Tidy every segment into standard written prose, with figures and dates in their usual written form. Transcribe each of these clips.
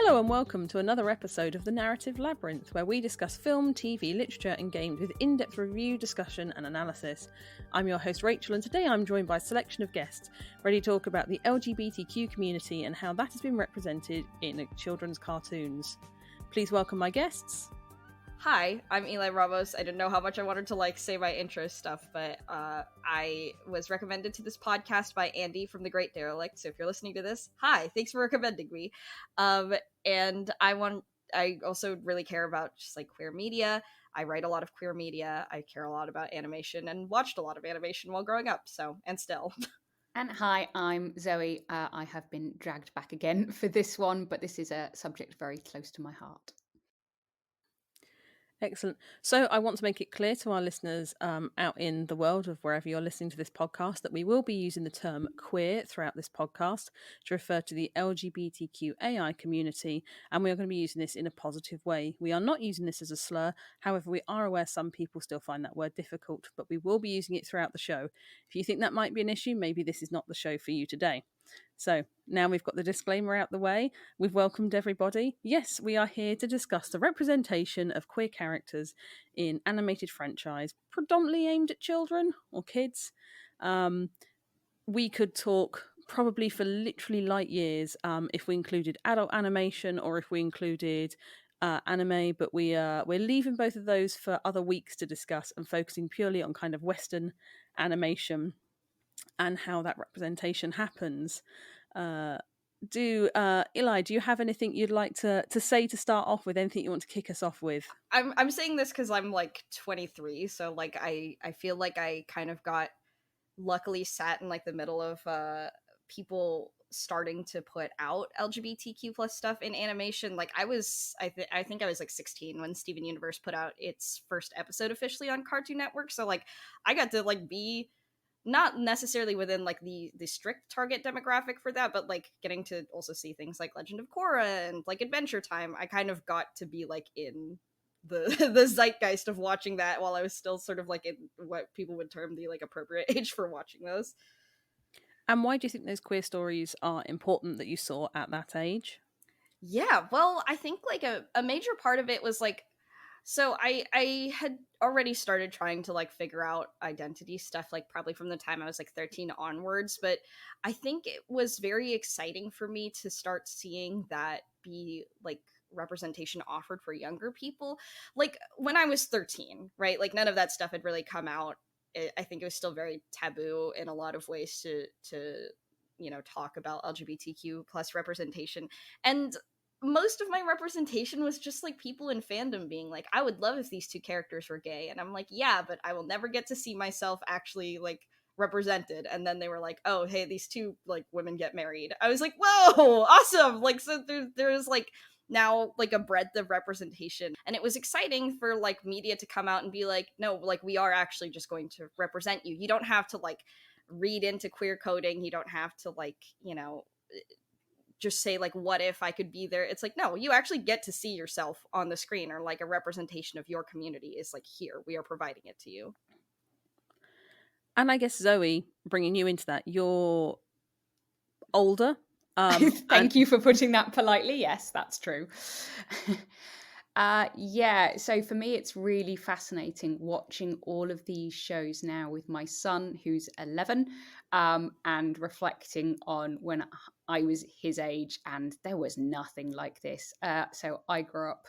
Hello and welcome to another episode of the Narrative Labyrinth, where we discuss film, TV, literature and games with in-depth review, discussion and analysis. I'm your host Rachel, and today I'm joined by a selection of guests ready to talk about the LGBTQ community and how that has been represented in children's cartoons. Please welcome my guests. Hi, I'm Eli Ramos. I didn't know how much I wanted to say my intro stuff, but I was recommended to this podcast by Andy from The Great Derelict. So if you're listening to this, hi, thanks for recommending me. And I also really care about just queer media. I write a lot of queer media. I care a lot about animation and watched a lot of animation while growing up. And still. And hi, I'm Zoe. I have been dragged back again for this one, but this is a subject very close to my heart. Excellent. So I want to make it clear to our listeners out in the world of wherever you're listening to this podcast that we will be using the term queer throughout this podcast to refer to the LGBTQAI community, and we are going to be using this in a positive way. We are not using this as a slur. However, we are aware some people still find that word difficult, but we will be using it throughout the show. If you think that might be an issue, maybe this is not the show for you today. So now we've got the disclaimer out the way, we've welcomed everybody. Yes, we are here to discuss the representation of queer characters in animated franchise, predominantly aimed at children or kids. We could talk probably for literally light years if we included adult animation or if we included anime, but we're leaving both of those for other weeks to discuss and focusing purely on kind of Western animation and how that representation happens. Eli, do you have anything you'd like to say to start off with? Anything you want to kick us off with? I'm saying this because I'm 23, so I feel like I kind of got luckily sat in the middle of people starting to put out LGBTQ plus stuff in animation. I think I was 16 when Steven Universe put out its first episode officially on Cartoon Network, so I got to be not necessarily within the strict target demographic for that, but getting to also see things like Legend of Korra and Adventure Time. I kind of got to be in the zeitgeist of watching that while I was still sort of in what people would term the appropriate age for watching those. And why do you think those queer stories are important that you saw at that age? Yeah, well, I think a major part of it was so I had already started trying to figure out identity stuff probably from the time I was 13 onwards, but I think it was very exciting for me to start seeing that be representation offered for younger people. When I was 13, right? None of that stuff had really come out. I think it was still very taboo in a lot of ways to talk about LGBTQ plus representation, and most of my representation was just people in fandom being I would love if these two characters were gay, and I'm yeah, but I will never get to see myself actually represented. And then they were oh, hey, these two women get married. I was whoa, awesome. So there's now a breadth of representation, and it was exciting for media to come out and be no, we are actually just going to represent you. You don't have to read into queer coding. You don't have to just say what if I could be there. It's no, you actually get to see yourself on the screen, or a representation of your community is here, we are providing it to you. And I guess Zoe, bringing you into that, you're older. Thank you for putting that politely. Yes, that's true. Yeah, so for me it's really fascinating watching all of these shows now with my son who's 11, and reflecting on when I was his age and there was nothing like this. So I grew up,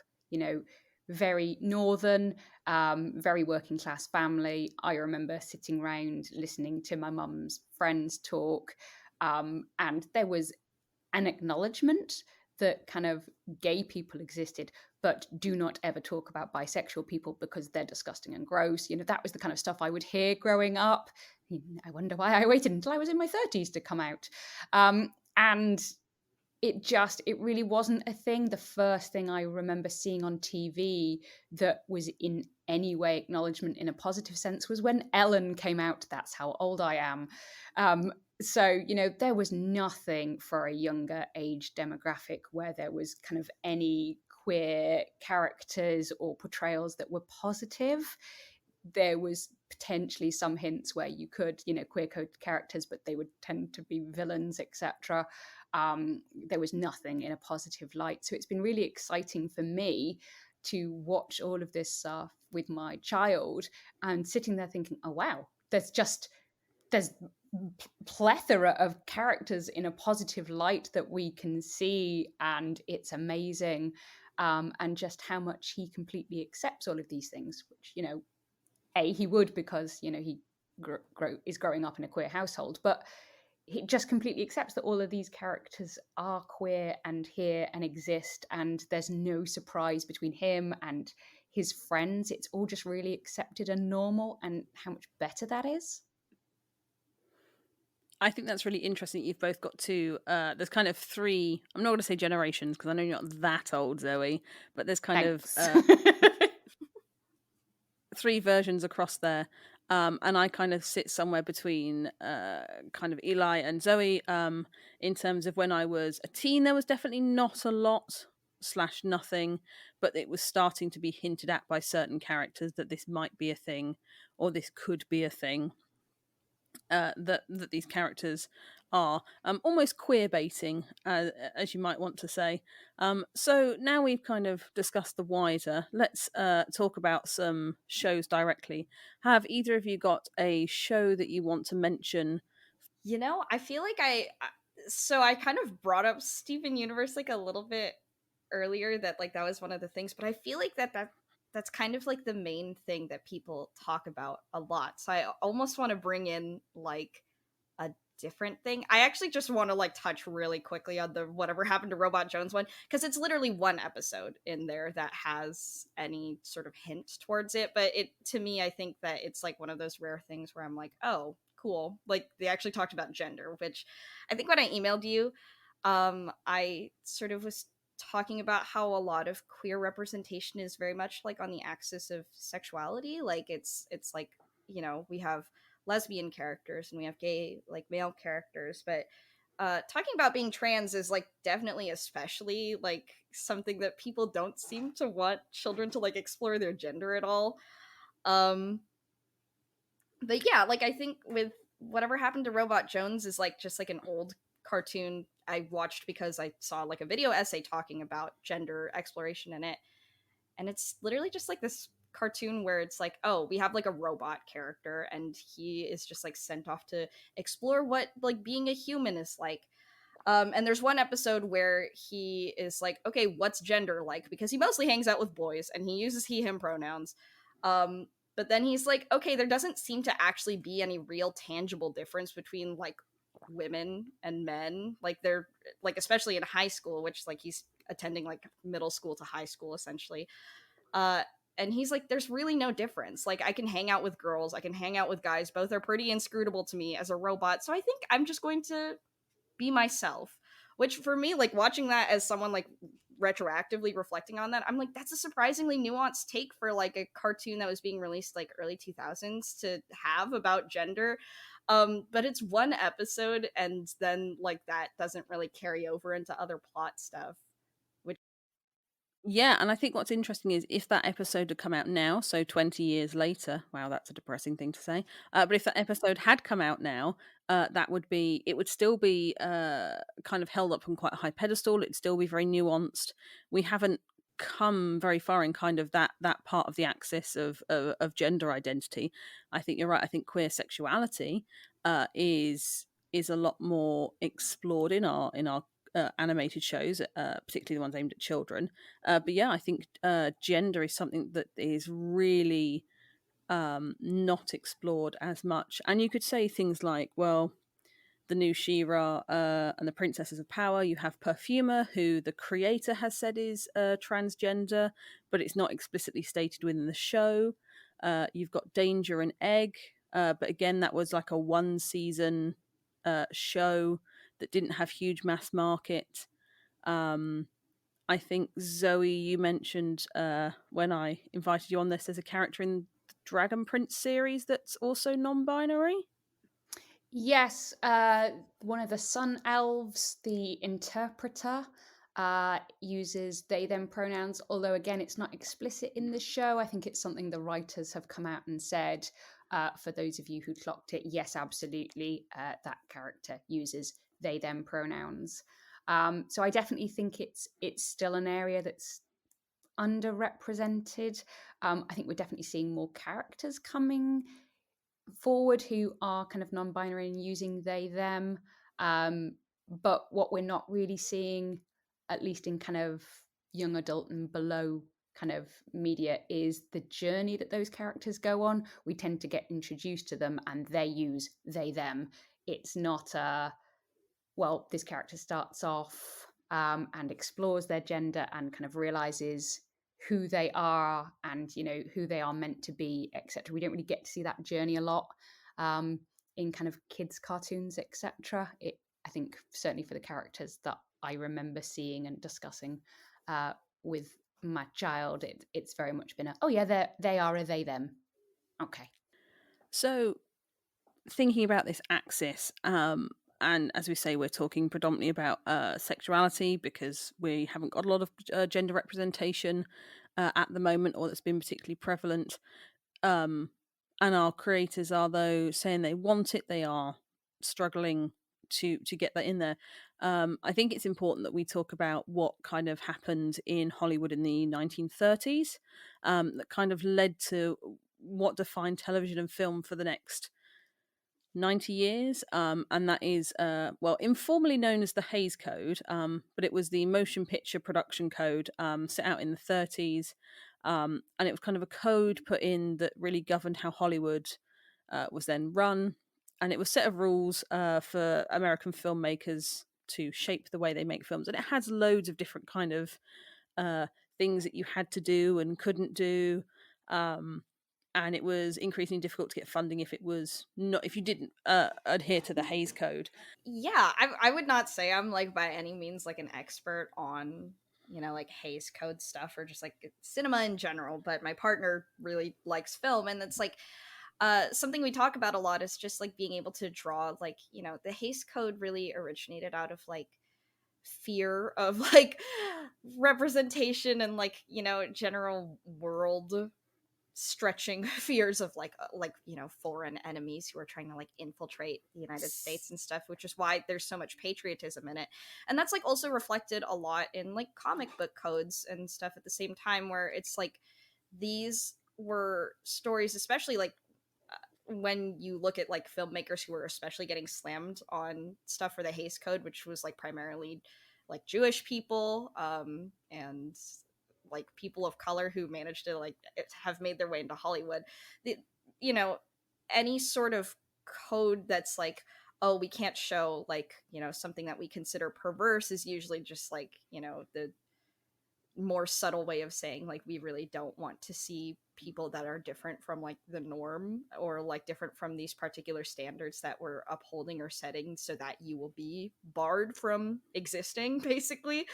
very northern, very working class family. I remember sitting around listening to my mum's friends talk, and there was an acknowledgement that kind of gay people existed, but do not ever talk about bisexual people because they're disgusting and gross. That was the kind of stuff I would hear growing up. I wonder why I waited until I was in my 30s to come out. And it really wasn't a thing. The first thing I remember seeing on TV that was in any way acknowledgement in a positive sense was when Ellen came out. That's how old I am. So, there was nothing for a younger age demographic where there was kind of any queer characters or portrayals that were positive. There was potentially some hints where you could, queer code characters, but they would tend to be villains, etc. there was nothing in a positive light. So it's been really exciting for me to watch all of this stuff with my child and sitting there thinking, oh, wow, there's plethora of characters in a positive light that we can see, and it's amazing. And just how much he completely accepts all of these things, which, he would, because, he is growing up in a queer household, but he just completely accepts that all of these characters are queer and here and exist, and there's no surprise between him and his friends. It's all just really accepted and normal, and how much better that is. I think that's really interesting that you've both got two, there's kind of three, I'm not going to say generations because I know you're not that old, Zoe, but there's kind of three versions across there. And I kind of sit somewhere between kind of Eli and Zoe. In terms of when I was a teen, there was definitely not a lot / nothing, but it was starting to be hinted at by certain characters that this might be a thing, or this could be a thing. That these characters are almost queer baiting, as you might want to say. So now we've kind of discussed the wider, let's talk about some shows directly. Have either of you got a show that you want to mention? I feel like I kind of brought up Steven Universe like a little bit earlier, that like that was one of the things, but I feel like that's kind of like the main thing that people talk about a lot. So I almost want to bring in like a different thing. I actually just want to like touch really quickly on the Whatever Happened to Robot Jones one, because it's literally one episode in there that has any sort of hint towards it. But to me, I think that it's like one of those rare things where I'm like, oh, cool. Like they actually talked about gender, which I think when I emailed you, I sort of was talking about how a lot of queer representation is very much like on the axis of sexuality. Like it's like, we have lesbian characters and we have gay, like, male characters, but talking about being trans is like definitely especially like something that people don't seem to want children to like explore their gender at all. But yeah, like I think with Whatever Happened to Robot Jones is like just like an old cartoon I watched because I saw like a video essay talking about gender exploration in it. And it's literally just like this cartoon where it's like, oh, we have like a robot character and he is just like sent off to explore what like being a human is like. And there's one episode where he is like, okay, what's gender like? Because he mostly hangs out with boys and he uses he, him pronouns. But then he's like, okay, there doesn't seem to actually be any real tangible difference between like women and men. Like they're like, especially in high school, which like he's attending like middle school to high school essentially. And he's like, there's really no difference. Like I can hang out with girls, I can hang out with guys. Both are pretty inscrutable to me as a robot. So I think I'm just going to be myself, which for me, like watching that as someone like retroactively reflecting on that, I'm like, that's a surprisingly nuanced take for like a cartoon that was being released like early 2000s to have about gender. But it's one episode and then like that doesn't really carry over into other plot stuff. Yeah, and I think what's interesting is if that episode had come out now, so 20 years later, wow, that's a depressing thing to say. But if that episode had come out now, it would still be kind of held up on quite a high pedestal. It'd still be very nuanced. We haven't come very far in kind of that part of the axis of gender identity. I think you're right. I think queer sexuality is a lot more explored in our animated shows, particularly the ones aimed at children. But yeah, I think gender is something that is really not explored as much. And you could say things like, well, the new She-Ra and the Princesses of Power, you have Perfumer, who the creator has said is transgender, but it's not explicitly stated within the show. You've got Danger and Egg, but again, that was like a one-season show that didn't have huge mass market. I think, Zoe, you mentioned when I invited you on this, there's a character in the Dragon Prince series that's also non-binary. Yes, one of the sun elves, the interpreter, uses they them pronouns, although again it's not explicit in the show. I think it's something the writers have come out and said. For those of you who clocked it, yes, absolutely, that character uses they them pronouns. So I definitely think it's still an area that's underrepresented. I think we're definitely seeing more characters coming forward who are kind of non-binary and using they them. But what we're not really seeing, at least in kind of young adult and below kind of media, is the journey that those characters go on. We tend to get introduced to them and they use they them. It's not well, this character starts off and explores their gender and kind of realizes who they are and, you know, who they are meant to be, etc. We don't really get to see that journey a lot in kind of kids cartoons, etc. I think certainly for the characters that I remember seeing and discussing with my child, it's very much been oh yeah, they are a they them. Okay. So thinking about this axis, and as we say, we're talking predominantly about sexuality because we haven't got a lot of gender representation at the moment, or that's been particularly prevalent. And our creators are, though, saying they want it, they are struggling to get that in there. I think it's important that we talk about what kind of happened in Hollywood in the 1930s that kind of led to what defined television and film for the next 90 years, and that is well, informally known as the Hays Code, but it was the motion picture production code set out in the 30s, and it was kind of a code put in that really governed how Hollywood was then run, and it was a set of rules for American filmmakers to shape the way they make films, and it has loads of different kind of things that you had to do and couldn't do. And it was increasingly difficult to get funding if you didn't adhere to the Hays Code. Yeah, I would not say I'm like by any means like an expert on, you know, like Hays Code stuff or just like cinema in general, but my partner really likes film, and it's like something we talk about a lot is just like being able to draw, like, you know, the Hays Code really originated out of like fear of like representation and like, you know, general world stretching fears of like, you know, foreign enemies who are trying to like infiltrate the United States and stuff, which is why there's so much patriotism in it. And that's like also reflected a lot in like comic book codes and stuff at the same time, where it's like these were stories, especially like when you look at like filmmakers who were especially getting slammed on stuff for the Hays Code, which was like primarily like Jewish people and like people of color who managed to like have made their way into Hollywood. You know, any sort of code that's like, oh, we can't show like, you know, something that we consider perverse is usually just like, you know, the more subtle way of saying like we really don't want to see people that are different from like the norm or like different from these particular standards that we're upholding or setting, so that you will be barred from existing basically.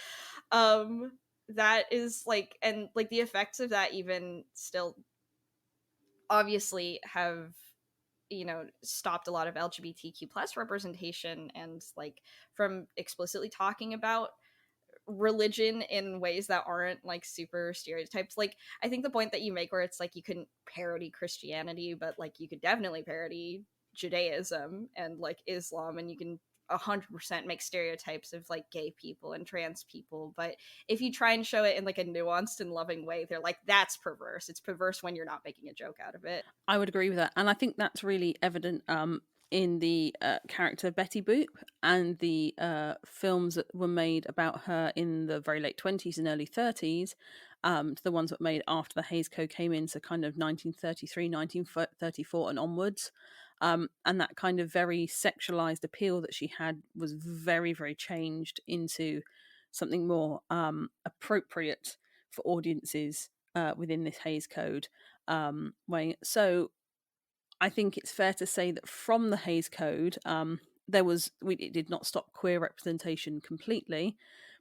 That is like, and like the effects of that even still obviously have, you know, stopped a lot of LGBTQ plus representation and like from explicitly talking about religion in ways that aren't like super stereotypes. Like I think the point that you make where it's like you couldn't parody Christianity, but like you could definitely parody Judaism and like Islam, and you can 100% make stereotypes of like gay people and trans people, but if you try and show it in like a nuanced and loving way, they're like, that's perverse. It's perverse when you're not making a joke out of it. I would agree with that, and I think that's really evident in the character Betty Boop and the films that were made about her in the very late 20s and early 30s, to the ones that were made after the Hays Code came in, so kind of 1933, 1934 and onwards. And that kind of very sexualized appeal that she had was very, very changed into something more appropriate for audiences within this Hays Code way. So I think it's fair to say that from the Hays Code, it did not stop queer representation completely,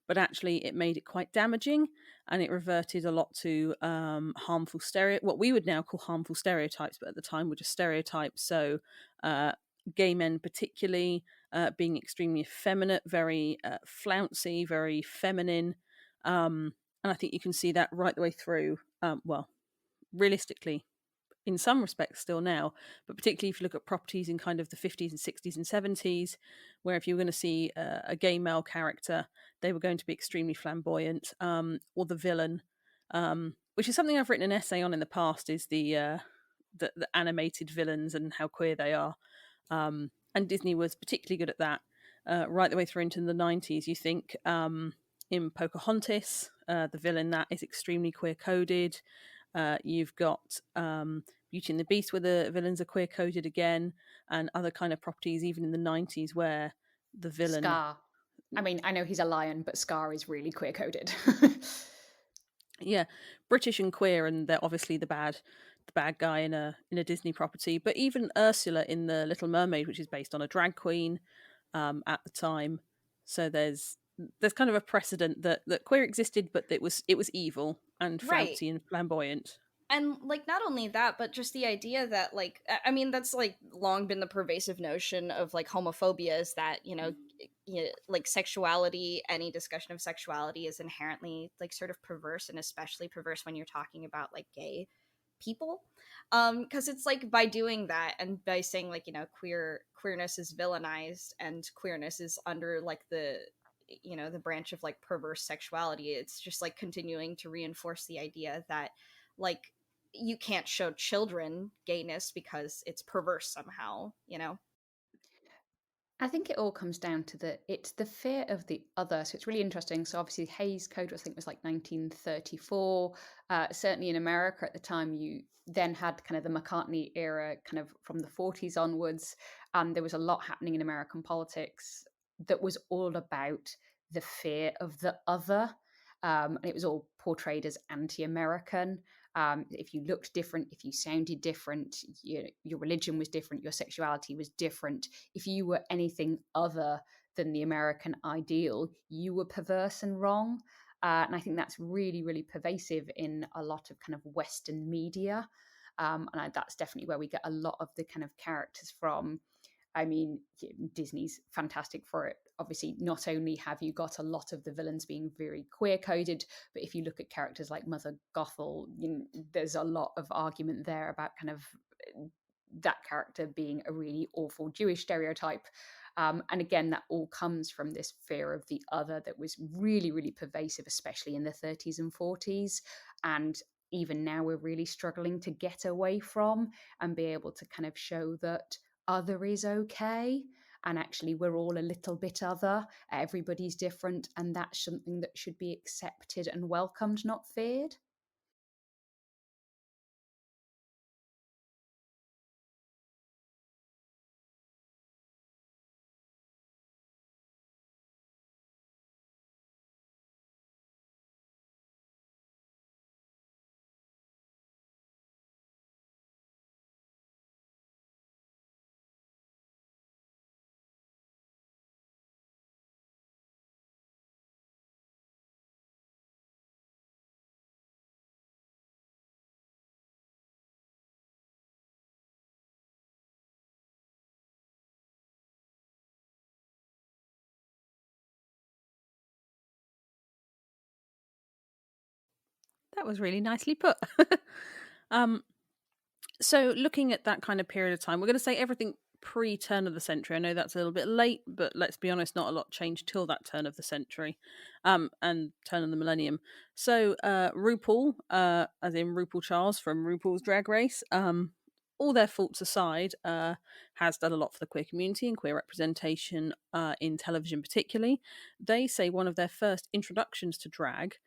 but actually it made it quite damaging, and it reverted a lot to what we would now call harmful stereotypes, but at the time were just stereotypes. So gay men particularly being extremely effeminate, very flouncy, very feminine, and I think you can see that right the way through. Well, realistically, in some respects still now, but particularly if you look at properties in kind of the 50s and 60s and 70s, where if you were going to see a gay male character, they were going to be extremely flamboyant, or the villain, which is something I've written an essay on in the past, is the animated villains and how queer they are. And Disney was particularly good at that right the way through into the 90s. You think in Pocahontas, the villain that is extremely queer coded. You've got Beauty and the Beast, where the villains are queer coded again, and other kind of properties even in the 90s where the villain... Scar. I mean, I know he's a lion, but Scar is really queer coded. Yeah, British and queer, and they're obviously the bad guy in a Disney property. But even Ursula in The Little Mermaid, which is based on a drag queen at the time, so there's kind of a precedent that queer existed, but it was evil and flouncy and flamboyant. And like, not only that, but just the idea that, like, I mean, that's like long been the pervasive notion of like homophobia, is that, you know, like sexuality, any discussion of sexuality is inherently like sort of perverse, and especially perverse when you're talking about like gay people, because it's like, by doing that and by saying like, you know, queerness is villainized and queerness is under like the, you know, the branch of like perverse sexuality, it's just like continuing to reinforce the idea that like you can't show children gayness because it's perverse somehow, you know? I think it all comes down to it's the fear of the other. So it's really interesting. So obviously Hays Code, I think, was like 1934. Certainly in America at the time, you then had kind of the McCartney era, kind of from the 40s onwards. And there was a lot happening in American politics that was all about the fear of the other. And it was all portrayed as anti-American. If you looked different, if you sounded different, your religion was different, your sexuality was different. If you were anything other than the American ideal, you were perverse and wrong. And I think that's really, really pervasive in a lot of kind of Western media. And that's definitely where we get a lot of the kind of characters from. I mean, Disney's fantastic for it. Obviously, not only have you got a lot of the villains being very queer coded, but if you look at characters like Mother Gothel, there's a lot of argument there about kind of that character being a really awful Jewish stereotype. And again, that all comes from this fear of the other that was really, really pervasive, especially in the 30s and 40s. And even now, we're really struggling to get away from and be able to kind of show that other is okay, and actually we're all a little bit other, everybody's different, and that's something that should be accepted and welcomed, not feared. That was really nicely put. So looking at that kind of period of time, we're going to say everything pre-turn of the century. I know that's a little bit late, but let's be honest, not a lot changed till that turn of the century, and turn of the millennium. So RuPaul, as in RuPaul Charles from RuPaul's Drag Race, all their faults aside, has done a lot for the queer community and queer representation in television particularly. They say one of their first introductions to drag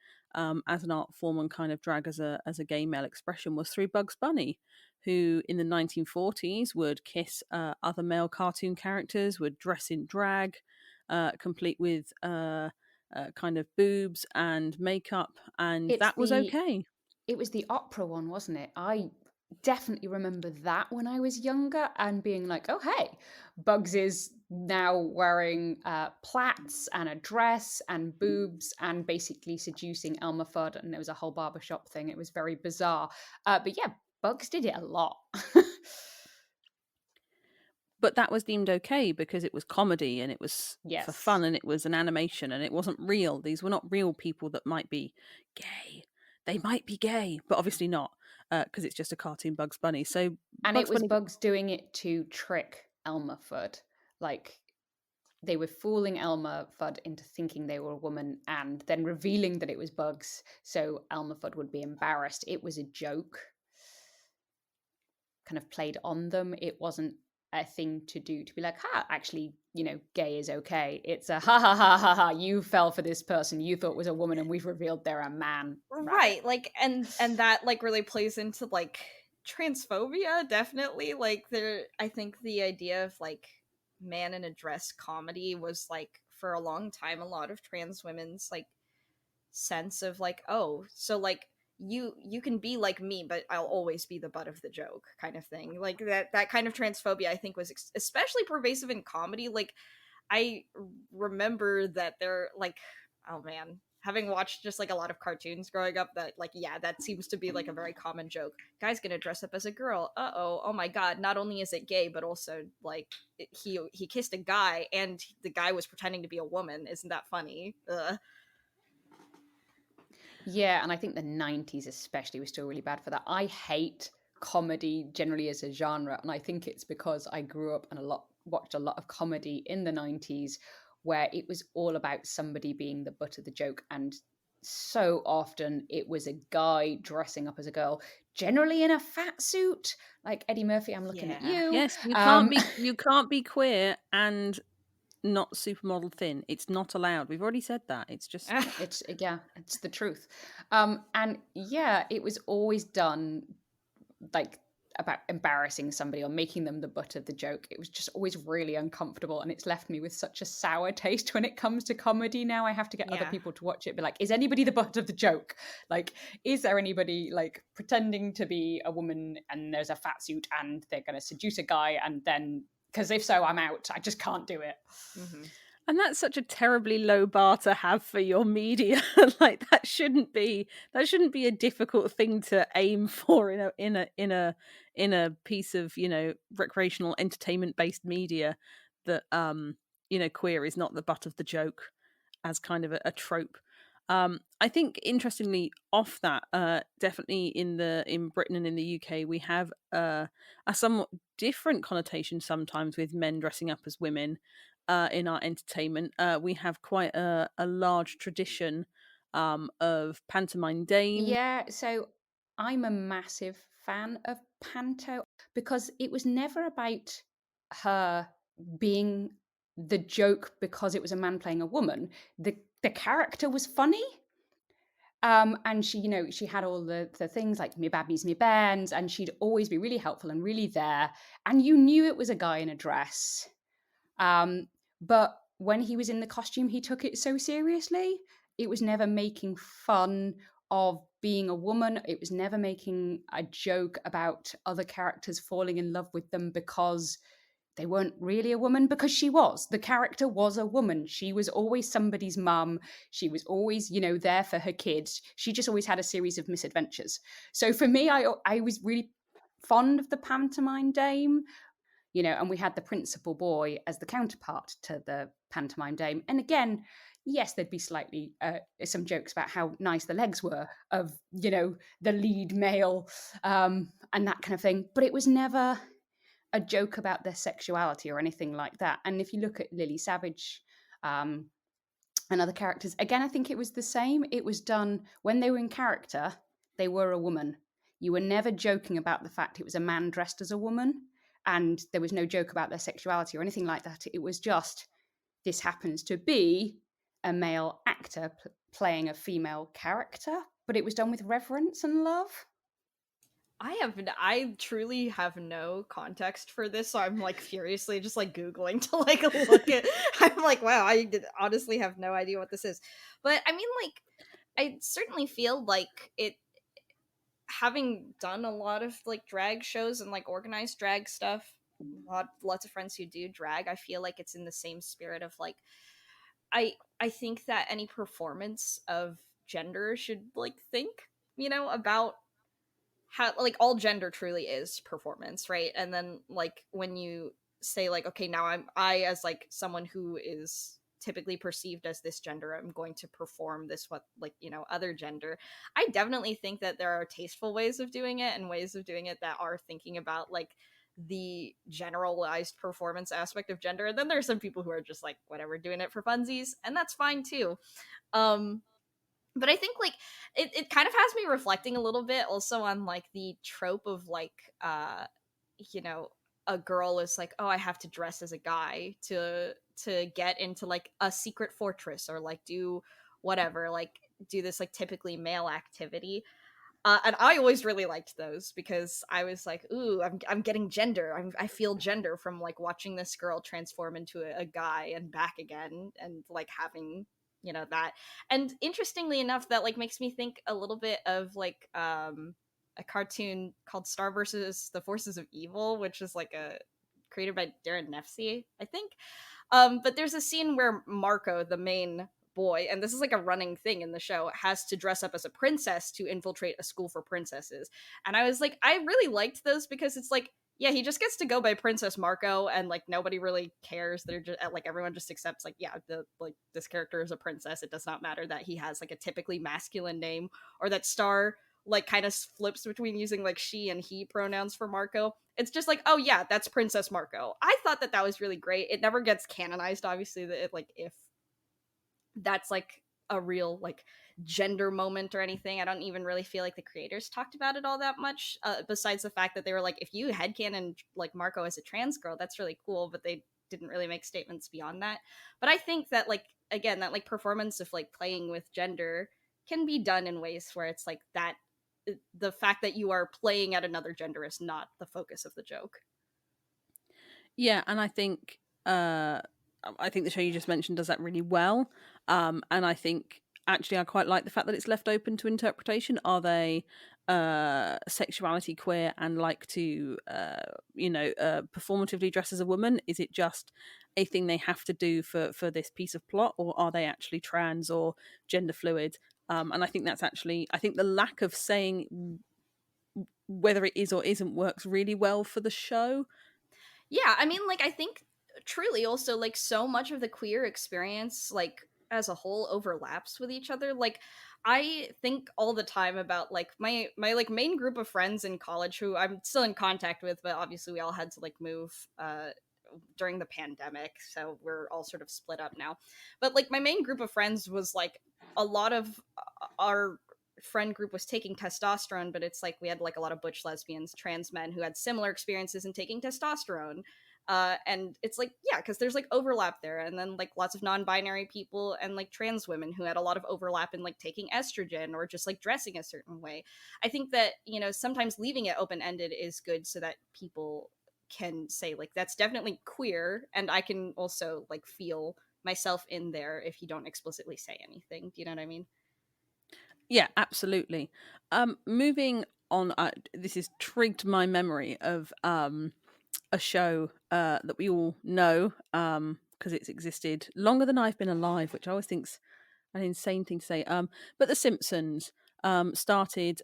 as an art form and kind of drag as a gay male expression was through Bugs Bunny, who in the 1940s would kiss other male cartoon characters, would dress in drag, complete with kind of boobs and makeup, and that was okay. It was the opera one, wasn't it? I definitely remember that when I was younger and being like, oh, hey, Bugs is now wearing plaits and a dress and boobs and basically seducing Elmer Fudd, and there was a whole barbershop thing. It was very bizarre. But yeah, Bugs did it a lot. But that was deemed okay because it was comedy and it was for fun and it was an animation and it wasn't real. These were not real people that might be gay. They might be gay, but obviously not. because it's just a cartoon Bugs Bunny. So And Bugs it was Bunny, Bugs doing it to trick Elmer Fudd. Like, they were fooling Elmer Fudd into thinking they were a woman and then revealing that it was Bugs, so Elmer Fudd would be embarrassed. It was a joke, kind of played on them. It wasn't a thing to do to be like, actually, gay is okay. It's a ha ha ha ha ha, you fell for this person you thought was a woman and we've revealed they're a man. Right, like, and that, like, really plays into, like, transphobia, definitely. Like, I think the idea of, like, man in a dress comedy was, like, for a long time, a lot of trans women's, like, sense of, like, oh, so, like, you can be like me, but I'll always be the butt of the joke, kind of thing. Like, that kind of transphobia, I think, was especially pervasive in comedy. Like, I remember that they're, like, oh man, having watched just, like, a lot of cartoons growing up, that, like, yeah, that seems to be, like, a very common joke. Guy's gonna dress up as a girl. Oh my god, not only is it gay, but also, like, he kissed a guy and the guy was pretending to be a woman. Isn't that funny? Ugh. Yeah, and I think the 90s especially was still really bad for that. I hate comedy generally as a genre, and I think it's because I grew up and watched a lot of comedy in the 90s where it was all about somebody being the butt of the joke, and so often it was a guy dressing up as a girl, generally in a fat suit. Like Eddie Murphy, I'm looking at you. yes, you can't be queer and not supermodel thin. It's not allowed. We've already said that. It's just it's the truth. And yeah, it was always done like about embarrassing somebody or making them the butt of the joke. It was just always really uncomfortable, and it's left me with such a sour taste when it comes to comedy now. I have to get other people to watch it, be like, is anybody the butt of the joke? Like, is there anybody like pretending to be a woman and there's a fat suit and they're going to seduce a guy, and then, because if so, I'm out. I just can't do it. Mm-hmm. And that's such a terribly low bar to have for your media. Like, that shouldn't be a difficult thing to aim for in a piece of, recreational entertainment based media, that queer is not the butt of the joke as kind of a trope. I think, interestingly, off that, definitely in Britain and in the UK, we have a somewhat different connotation sometimes with men dressing up as women. In our entertainment, we have quite a large tradition of pantomime dame. Yeah, so I'm a massive fan of Panto because it was never about her being the joke because it was a man playing a woman. The character was funny. And she, she had all the things like me babbies, me bairns, and she'd always be really helpful and really there. And you knew it was a guy in a dress. But when he was in the costume, he took it so seriously. It was never making fun of being a woman. It was never making a joke about other characters falling in love with them because they weren't really a woman, because she was. The character was a woman. She was always somebody's mum. She was always, there for her kids. She just always had a series of misadventures. So for me, I was really fond of the pantomime dame. And we had the principal boy as the counterpart to the pantomime dame. And again, yes, there'd be slightly some jokes about how nice the legs were of, the lead male and that kind of thing. But it was never a joke about their sexuality or anything like that. And if you look at Lily Savage and other characters, again, I think it was the same. It was done when they were in character, they were a woman. You were never joking about the fact it was a man dressed as a woman. And there was no joke about their sexuality or anything like that. It was just, this happens to be a male actor playing a female character, but it was done with reverence and love. I truly have no context for this, so I'm like furiously just like Googling to like look at. I'm like, wow, honestly have no idea what this is. But I mean, like, I certainly feel like it, having done a lot of like drag shows and like organized drag stuff, lots of friends who do drag, I feel like it's in the same spirit of like, I think that any performance of gender should like think, about how like all gender truly is performance, right? And then like when you say like, okay, now I as like someone who is typically perceived as this gender, I'm going to perform this other gender. I definitely think that there are tasteful ways of doing it and ways of doing it that are thinking about like the generalized performance aspect of gender. And then there's some people who are just like whatever, doing it for funsies, and that's fine too. But I think like it kind of has me reflecting a little bit also on like the trope of like you know, a girl is like, oh, I have to dress as a guy to get into like a secret fortress or like do whatever, like do this like typically male activity. And I always really liked those because I was like, ooh, I'm getting gender. I feel gender from like watching this girl transform into a guy and back again, and like having, you know, that. And interestingly enough, that like makes me think a little bit of like a cartoon called Star versus the Forces of Evil, which is like a created by Darren Nefsey, I think. But there's a scene where Marco, the main boy, and this is like a running thing in the show, has to dress up as a princess to infiltrate a school for princesses. And I was like, I really liked those because it's like, yeah, he just gets to go by Princess Marco, and like nobody really cares. They're just like, everyone just accepts like, yeah, the like this character is a princess. It does not matter that he has like a typically masculine name, or that Star like kind of flips between using like she and he pronouns for Marco. It's just like, oh yeah, that's Princess Marco. I thought that was really great. It never gets canonized, obviously, that it, like if that's like a real like gender moment or anything. I don't even really feel like the creators talked about it all that much, besides the fact that they were like, if you headcanon like Marco as a trans girl, that's really cool, but they didn't really make statements beyond that. But I think that like, again, that like performance of like playing with gender can be done in ways where it's like that the fact that you are playing at another gender is not the focus of the joke. Yeah, and I think the show you just mentioned does that really well. And I think actually I quite like the fact that it's left open to interpretation. Are they sexuality queer and like to performatively dress as a woman? Is it just a thing they have to do for this piece of plot, or are they actually trans or gender fluid? And I think that's actually, I think the lack of saying whether it is or isn't works really well for the show. Yeah, I mean, like, I think truly also, like, so much of the queer experience, like, as a whole overlaps with each other. Like, I think all the time about like my like main group of friends in college who I'm still in contact with, but obviously we all had to like move during the pandemic, so we're all sort of split up now. But like my main group of friends was like a lot of our friend group was taking testosterone, but it's like we had like a lot of butch lesbians, trans men who had similar experiences in taking testosterone. And it's like, yeah, because there's like overlap there. And then like lots of non-binary people and like trans women who had a lot of overlap in like taking estrogen or just like dressing a certain way. I think that, you know, sometimes leaving it open-ended is good so that people can say like, that's definitely queer, and I can also like feel myself in there if you don't explicitly say anything. Do you know what I mean? Yeah, absolutely. Moving on, this has trigged my memory of a show that we all know because it's existed longer than I've been alive, which I always think's an insane thing to say. But The Simpsons started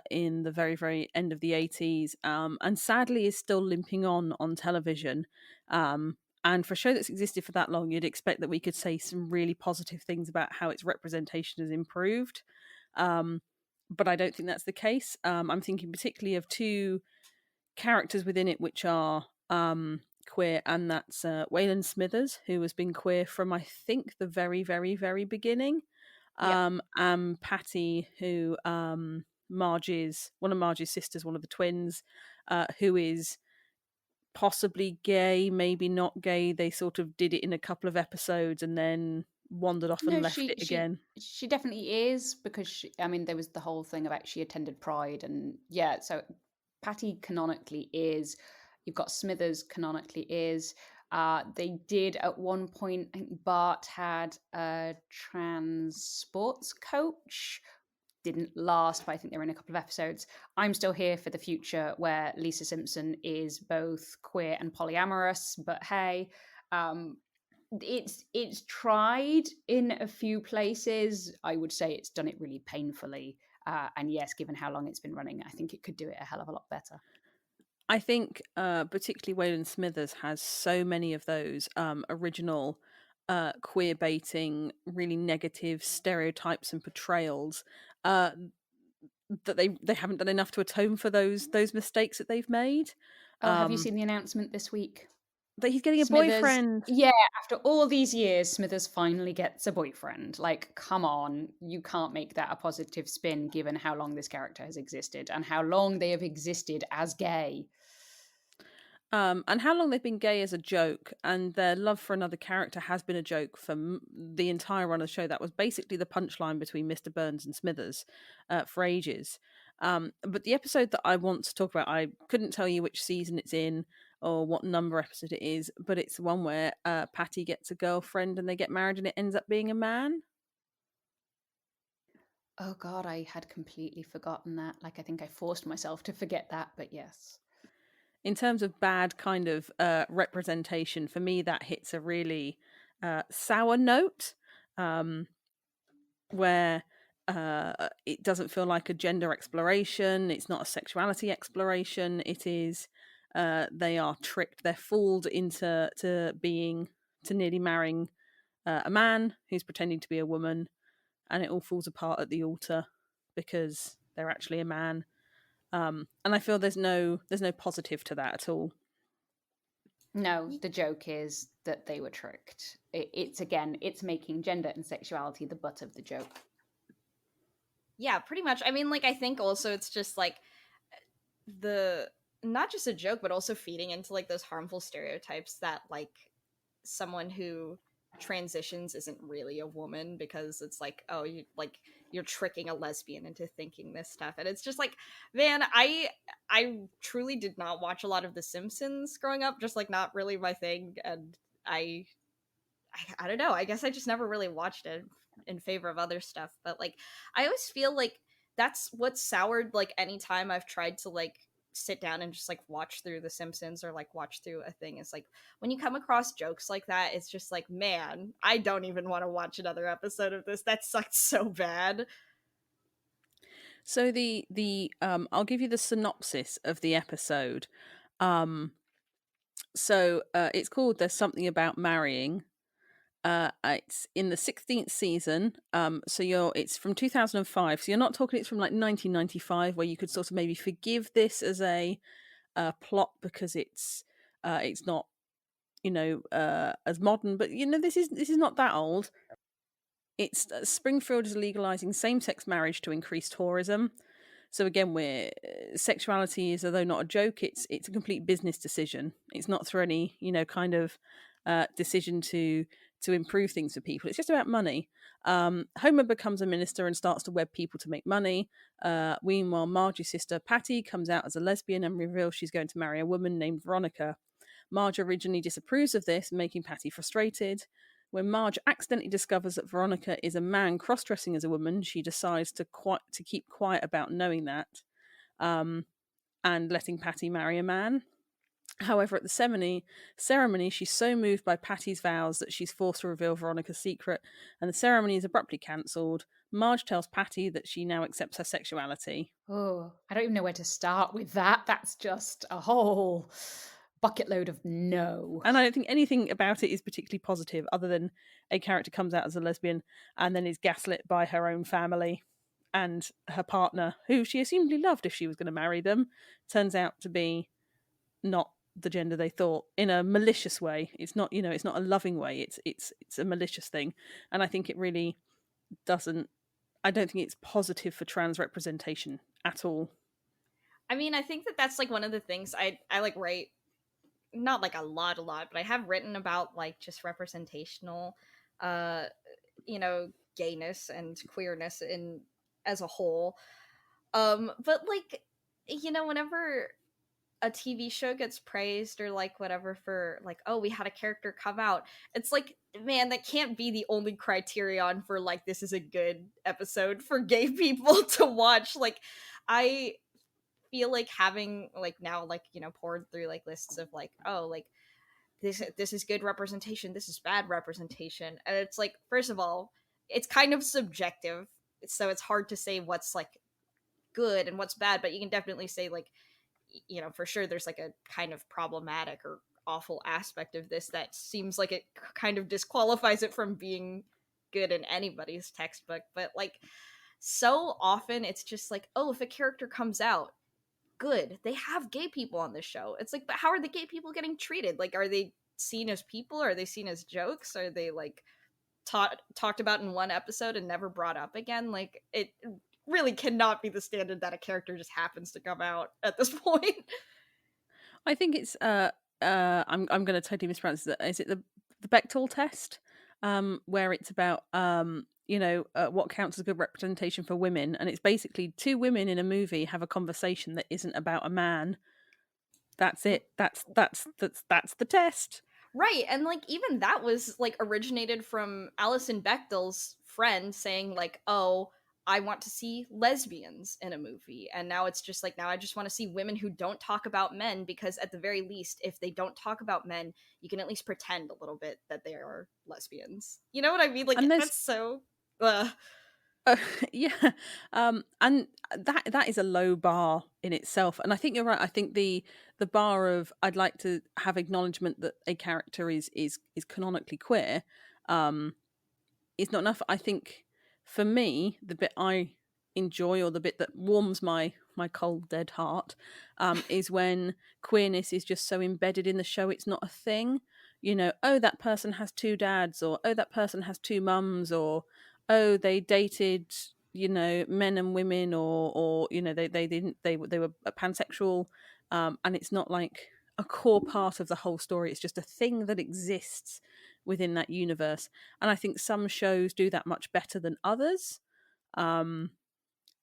in the very, very end of the 80s, and sadly is still limping on television. And for a show that's existed for that long, you'd expect that we could say some really positive things about how its representation has improved. But I don't think that's the case. I'm thinking particularly of two characters within it which are queer, and that's Waylon Smithers, who has been queer from I think the very, very, very beginning. Yeah. And Patty, who Marge's one of Marge's sisters, one of the twins, who is possibly gay, maybe not gay. They sort of did it in a couple of episodes and then wandered off and No, left it again. she definitely is, because I mean, there was the whole thing about she attended Pride, and yeah, so Patty canonically is. You've got Smithers canonically is. They did at one point, I think Bart had a trans sports coach. Didn't last, but I think they were in a couple of episodes. I'm still here for the future where Lisa Simpson is both queer and polyamorous, but hey, it's tried in a few places. I would say it's done it really painfully. And yes, given how long it's been running, I think it could do it a hell of a lot better. I think particularly Waylon Smithers has so many of those original queer baiting, really negative stereotypes and portrayals, that they haven't done enough to atone for those mistakes that they've made. Oh, have you seen the announcement this week? That he's getting a Smithers, boyfriend. yeah, after all these years, Smithers finally gets a boyfriend. Like, come on, you can't make that a positive spin given how long this character has existed and how long they have existed as gay. And how long they've been gay as a joke, and their love for another character has been a joke for the entire run of the show. That was basically the punchline between Mr. Burns and Smithers for ages. But the episode that I want to talk about, I couldn't tell you which season it's in or what number episode it is, but it's the one where Patty gets a girlfriend and they get married and it ends up being a man. Oh God, I had completely forgotten that. Like, I think I forced myself to forget that, but yes. In terms of bad kind of representation, for me, that hits a really sour note, where it doesn't feel like a gender exploration. It's not a sexuality exploration. It is they are tricked. They're fooled into nearly marrying a man who's pretending to be a woman, and it all falls apart at the altar because they're actually a man. And I feel there's no positive to that at all. No, the joke is that they were tricked. It's making gender and sexuality the butt of the joke. Yeah, pretty much. I mean, like, I think also it's just like the not just a joke, but also feeding into like those harmful stereotypes that like someone who transitions isn't really a woman, because it's like, oh, you're tricking a lesbian into thinking this stuff. And it's just like, man, I truly did not watch a lot of The Simpsons growing up, just like not really my thing. And I don't know, I guess I just never really watched it in favor of other stuff. But like, I always feel like that's what soured like any time I've tried to like sit down and just like watch through The Simpsons or like watch through a thing. Is like when you come across jokes like that, it's just like, man, I don't even want to watch another episode of this. That sucked so bad. So the I'll give you the synopsis of the episode. It's called "There's Something About Marrying." It's in the 16th season. It's from 2005. So you're not talking it's from like 1995, where you could sort of maybe forgive this as a plot because it's not as modern. But this is not that old. It's Springfield is legalizing same-sex marriage to increase tourism. So again, where sexuality is, although not a joke, it's a complete business decision. It's not through any kind of decision to improve things for people. It's just about money. Homer becomes a minister and starts to web people to make money. Meanwhile, Marge's sister Patty comes out as a lesbian and reveals she's going to marry a woman named Veronica. Marge originally disapproves of this, making Patty frustrated. When Marge accidentally discovers that Veronica is a man cross-dressing as a woman, she decides to keep quiet about knowing that, and letting Patty marry a man. However, at the ceremony, she's so moved by Patty's vows that she's forced to reveal Veronica's secret, and the ceremony is abruptly cancelled. Marge tells Patty that she now accepts her sexuality. Oh, I don't even know where to start with that. That's just a whole bucket load of no. And I don't think anything about it is particularly positive, other than a character comes out as a lesbian and then is gaslit by her own family, and her partner, who she assumedly loved if she was going to marry them, turns out to be not the gender they thought, in a malicious way. It's not it's not a loving way. It's a malicious thing, and I think it really doesn't. I don't think it's positive for trans representation at all. I mean, I think that's like one of the things I like write, not like a lot, but I have written about like just representational, gayness and queerness in as a whole. But like, whenever a TV show gets praised or like whatever for like, oh, we had a character come out, it's like, man, that can't be the only criterion for like, this is a good episode for gay people to watch. Like, I feel like having like now like poured through like lists of like, oh, like this is good representation, this is bad representation, and it's like, first of all, it's kind of subjective, so it's hard to say what's like good and what's bad, but you can definitely say like, for sure there's like a kind of problematic or awful aspect of this that seems like it kind of disqualifies it from being good in anybody's textbook. But like, so often it's just like, oh, if a character comes out, good, they have gay people on this show. It's like, but how are the gay people getting treated? Like, are they seen as people? Are they seen as jokes? Are they like talked about in one episode and never brought up again? Like, it really cannot be the standard that a character just happens to come out at this point. I think it's I'm going to totally mispronounce it. Is it the Bechtel test, where it's about what counts as good representation for women, and it's basically two women in a movie have a conversation that isn't about a man. That's it. That's the test. Right, and like even that was like originated from Alison Bechdel's friend saying like, "Oh, I want to see lesbians in a movie." And now it's just like, now I just want to see women who don't talk about men, because at the very least, if they don't talk about men, you can at least pretend a little bit that they are lesbians. You know what I mean? Like, And that's so yeah, and that is a low bar in itself. And I think you're right. I think the bar of I'd like to have acknowledgement that a character is canonically queer is not enough. I think for me, the bit I enjoy, or the bit that warms my cold dead heart, is when queerness is just so embedded in the show it's not a thing. Oh, that person has two dads, or oh, that person has two mums, or oh, they dated men and women, or they were pansexual, and it's not like a core part of the whole story. It's just a thing that exists within that universe. And I think some shows do that much better than others.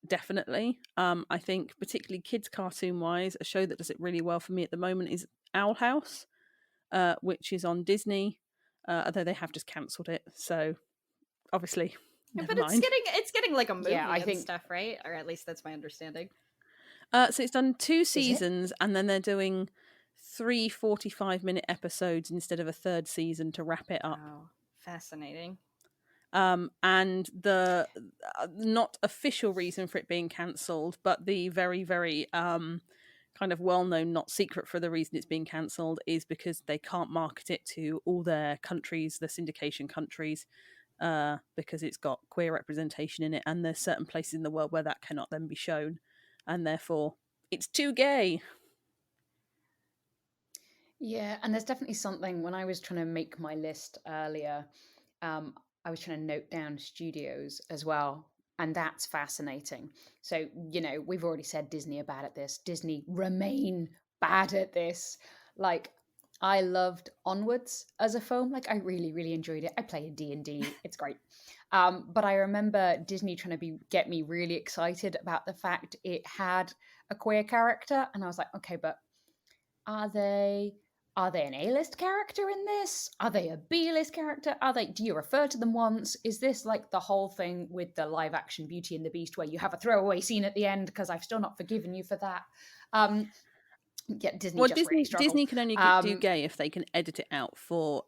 Definitely. I think particularly kids cartoon wise, a show that does it really well for me at the moment is Owl House, which is on Disney, although they have just cancelled it, so obviously never mind. It's getting like a movie I think stuff, right? Or at least that's my understanding. So it's done 2 seasons, and then they're doing 3 45-minute episodes instead of a third season to wrap it up. Oh, fascinating. And the not official reason for it being cancelled, but the very, very kind of well-known, not secret for the reason it's being cancelled, is because they can't market it to all their countries, the syndication countries, because it's got queer representation in it, and there's certain places in the world where that cannot then be shown, and therefore it's too gay. Yeah, and there's definitely something, when I was trying to make my list earlier, I was trying to note down studios as well, and that's fascinating. So, we've already said Disney are bad at this. Disney remain bad at this. Like, I loved Onwards as a film. Like, I really, really enjoyed it. I play D&D. It's great. But I remember Disney trying to get me really excited about the fact it had a queer character, and I was like, okay, but are they an A-list character in this? Are they a B-list character? Do you refer to them once? Is this like the whole thing with the live action Beauty and the Beast where you have a throwaway scene at the end, because I've still not forgiven you for that? Yeah, Disney just really struggled. Disney can only do gay if they can edit it out for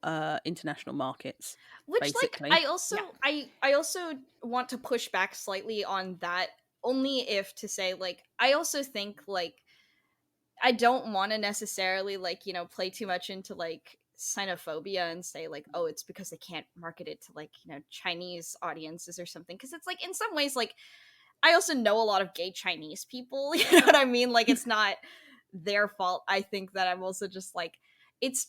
international markets. Which, basically. like, I also want to push back slightly on that, only if to say, like, I also think, like, I don't want to necessarily, like, play too much into, like, xenophobia and say, like, oh, it's because they can't market it to, like, Chinese audiences or something. Because it's, like, in some ways, like, I also know a lot of gay Chinese people, you know what I mean? Like, it's not their fault. I think that I'm also just, like, it's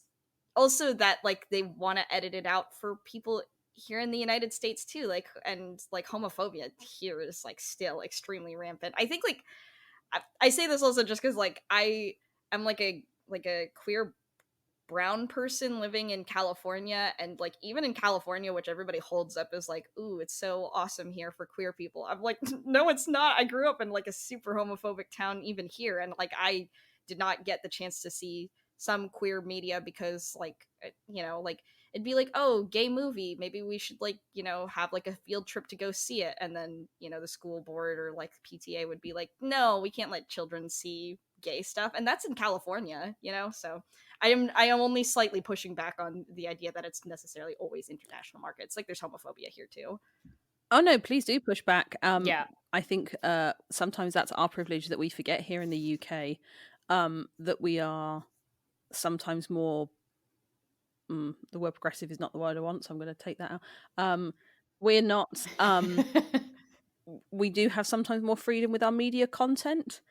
also that, like, they want to edit it out for people here in the United States, too. Like, and, like, homophobia here is, like, still extremely rampant. I think, like, I say this also just because, like, I am like a queer brown person living in California, and, like, even in California, which everybody holds up as like, ooh, it's so awesome here for queer people, I'm like, no, it's not. I grew up in, like, a super homophobic town even here, and, like, I did not get the chance to see some queer media because, like, like, it'd be like, oh, gay movie, maybe we should, like, have, like, a field trip to go see it, and then, the school board or, like, PTA would be like, no, we can't let children see gay stuff, and that's in California, so I am only slightly pushing back on the idea that it's necessarily always international markets. Like, there's homophobia here too. Oh no, please do push back. Yeah, I think sometimes that's our privilege that we forget here in the UK, that we are sometimes more. The word progressive is not the word I want, so I'm going to take that out. We're not. We do have sometimes more freedom with our media content.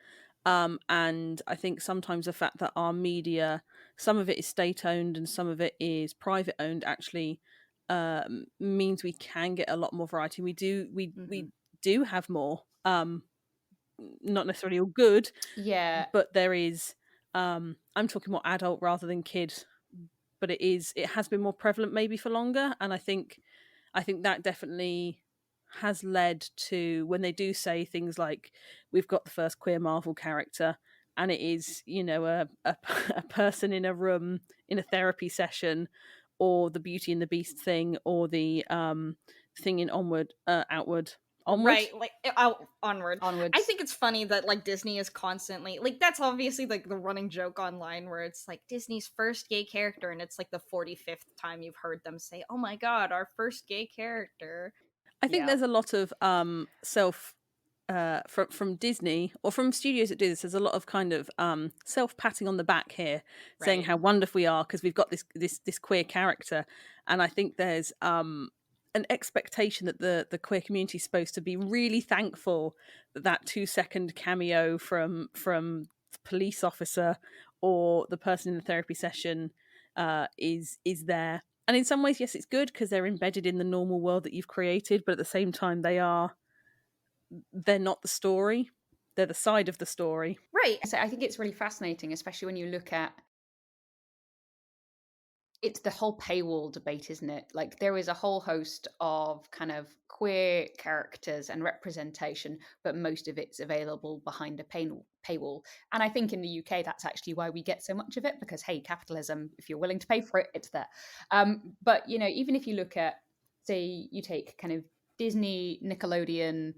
And I think sometimes the fact that our media, some of it is state owned and some of it is private owned, actually means we can get a lot more variety. We do have more, not necessarily all good, but there is. I'm talking more adult rather than kid, but it has been more prevalent maybe for longer, and I think that definitely has led to when they do say things like we've got the first queer Marvel character and it is, you know, a person in a room in a therapy session, or the Beauty and the Beast thing, or the thing in Onward. Right, like Onward. I think it's funny that like Disney is constantly like, that's obviously like the running joke online where it's like Disney's first gay character, and it's like the 45th time you've heard them say, "Oh my god, our first gay character." I think there's a lot of self from Disney or from studios that do this. There's a lot of kind of self patting on the back here, saying how wonderful we are because we've got this queer character, and I think there's an expectation that the queer community is supposed to be really thankful that 2-second cameo from the police officer or the person in the therapy session is there. And in some ways, yes, it's good because they're embedded in the normal world that you've created, but at the same time, they're not the story. They're the side of the story. Right. So I think it's really fascinating, especially when you look at it's the whole paywall debate, isn't it? Like there is a whole host of kind of queer characters and representation, but most of it's available behind a paywall. And I think in the UK, that's actually why we get so much of it, because, hey, capitalism, if you're willing to pay for it, it's there. But, you know, even if you look at, say, you take kind of Disney, Nickelodeon,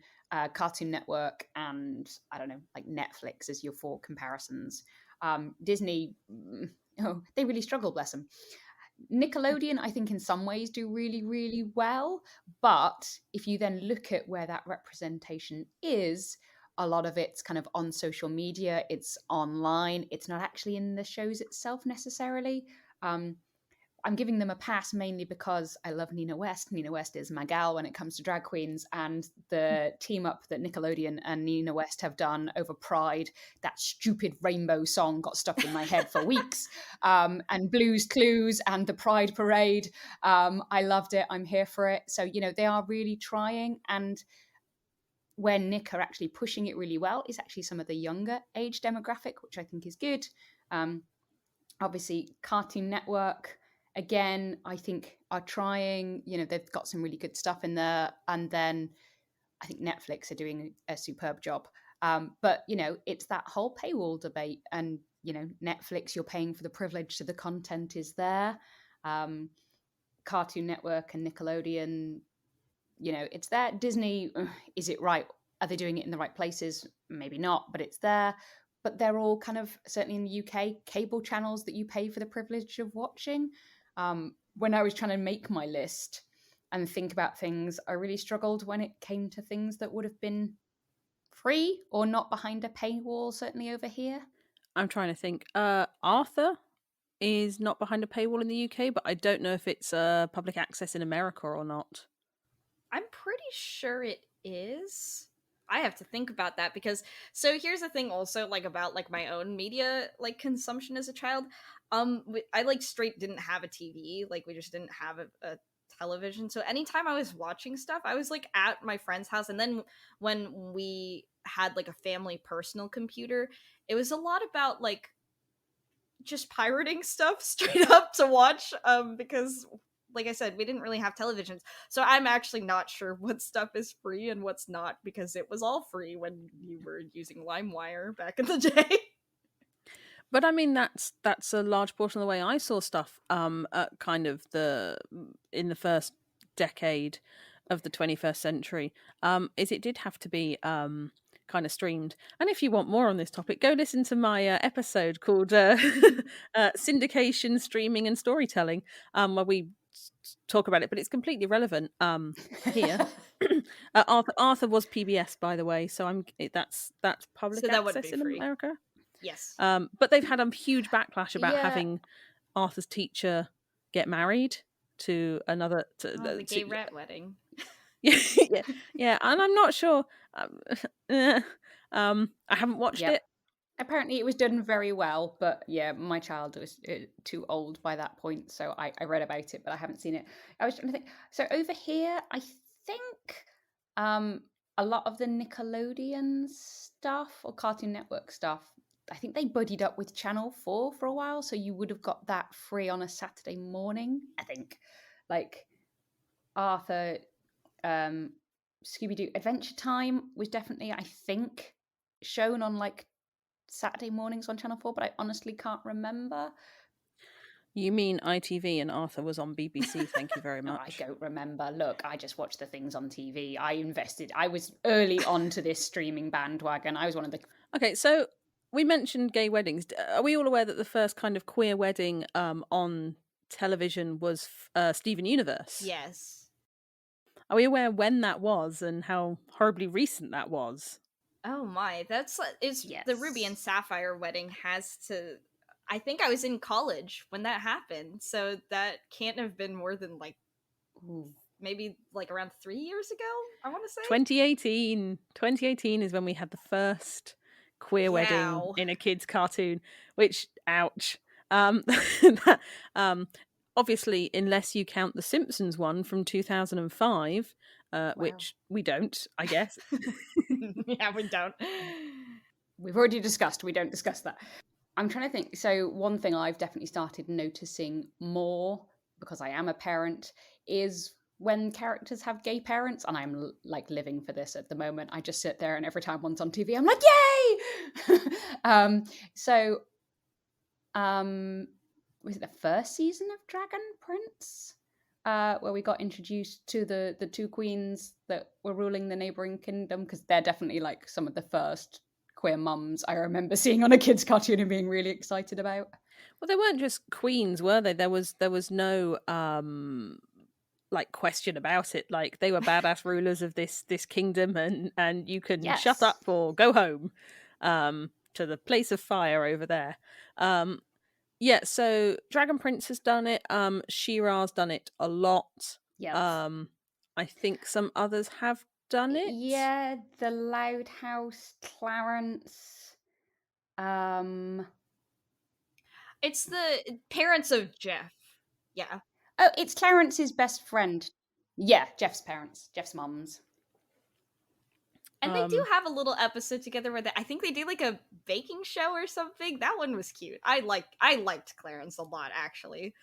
Cartoon Network, and I don't know, like Netflix as your 4 comparisons. Disney, they really struggle, bless them. Nickelodeon, I think in some ways do really, really well. But if you then look at where that representation is, a lot of it's kind of on social media, it's online, it's not actually in the shows itself necessarily. I'm giving them a pass mainly because I love Nina West. Nina West is my gal when it comes to drag queens, and the team up that Nickelodeon and Nina West have done over Pride, that stupid rainbow song got stuck in my head for weeks, and Blue's Clues and the Pride Parade. I loved it. I'm here for it. So, you know, they are really trying, and where Nick are actually pushing it really well is actually some of the younger age demographic, which I think is good. Obviously, Cartoon Network, again, I think are trying, you know, they've got some really good stuff in there. And then I think Netflix are doing a superb job. But, you know, it's that whole paywall debate. And, you know, Netflix, you're paying for the privilege, so the content is there. Cartoon Network and Nickelodeon, you know, it's there. Disney, is it right? Are they doing it in the right places? Maybe not, but it's there. But they're all kind of, certainly in the UK, cable channels that you pay for the privilege of watching. When I was trying to make my list and think about things, I really struggled when it came to things that would have been free or not behind a paywall, certainly over here. I'm trying to think. Arthur is not behind a paywall in the UK, but I don't know if it's public access in America or not. I'm pretty sure it is. I have to think about that because, so here's the thing also, like, about like my own media like consumption as a child. I like straight didn't have a TV, like we just didn't have a television, so anytime I was watching stuff, I was like at my friend's house. And then when we had like a family personal computer, it was a lot about like just pirating stuff straight up to watch, because like I said, we didn't really have televisions. So I'm actually not sure what stuff is free and what's not, because it was all free when you were using LimeWire back in the day. But I mean, that's a large portion of the way I saw stuff kind of in the first decade of the 21st century, is it did have to be kind of streamed. And if you want more on this topic, go listen to my episode called Syndication, Streaming and Storytelling, where we talk about it, but it's completely relevant here. Arthur was PBS, by the way, so that's public access in America. Yes. But they've had a huge backlash about Yeah. having Arthur's teacher get married to another. The gay rat wedding. Yeah, and I'm not sure. I haven't watched Yep. it. Apparently it was done very well, but yeah, my child was too old by that point, so I read about it, but I haven't seen it. I was trying to think. So over here, I think a lot of the Nickelodeon stuff or Cartoon Network stuff, I think they buddied up with Channel 4 for a while, so you would have got that free on a Saturday morning, I think. Like Arthur, Scooby-Doo Adventure Time was definitely, I think, shown on like Saturday mornings on Channel 4, but I honestly can't remember. You mean ITV and Arthur was on BBC? Thank you very No, much. I don't remember. Look, I just watched the things on TV. I was early on to this streaming bandwagon. I was one of the... Okay, so we mentioned gay weddings. Are we all aware that the first kind of queer wedding on television was Steven Universe? Yes. Are we aware when that was and how horribly recent that was? Oh my, the Ruby and Sapphire wedding has to... I think I was in college when that happened, so that can't have been more than like maybe like around 3 years ago, I want to say. 2018. 2018 is when we had the first queer wedding in a kid's cartoon, which, ouch. Obviously, unless you count the Simpsons one from 2005, which we don't, I guess. Yeah, we don't. We've already discussed, we don't discuss that. I'm trying to think. So one thing I've definitely started noticing more, because I am a parent, is when characters have gay parents, and I'm like living for this at the moment. I just sit there and every time one's on TV, I'm like, yay! Was it the first season of Dragon Prince? Where we got introduced to the two queens that were ruling the neighboring kingdom, because they're definitely like some of the first queer mums I remember seeing on a kid's cartoon and being really excited about. Well, they weren't just queens, were they? There was no like question about it. Like, they were badass rulers of this kingdom, and you can shut up or go home to the place of fire over there. Yeah, so Dragon Prince has done it. She-Ra's done it a lot. Yeah. I think some others have done it. Yeah, the Loud House, Clarence. It's the parents of Jeff. Yeah. Oh, it's Clarence's best friend. Yeah, Jeff's parents, Jeff's mums. And they do have a little episode together where I think they do like a baking show or something. That one was cute. I liked Clarence a lot, actually.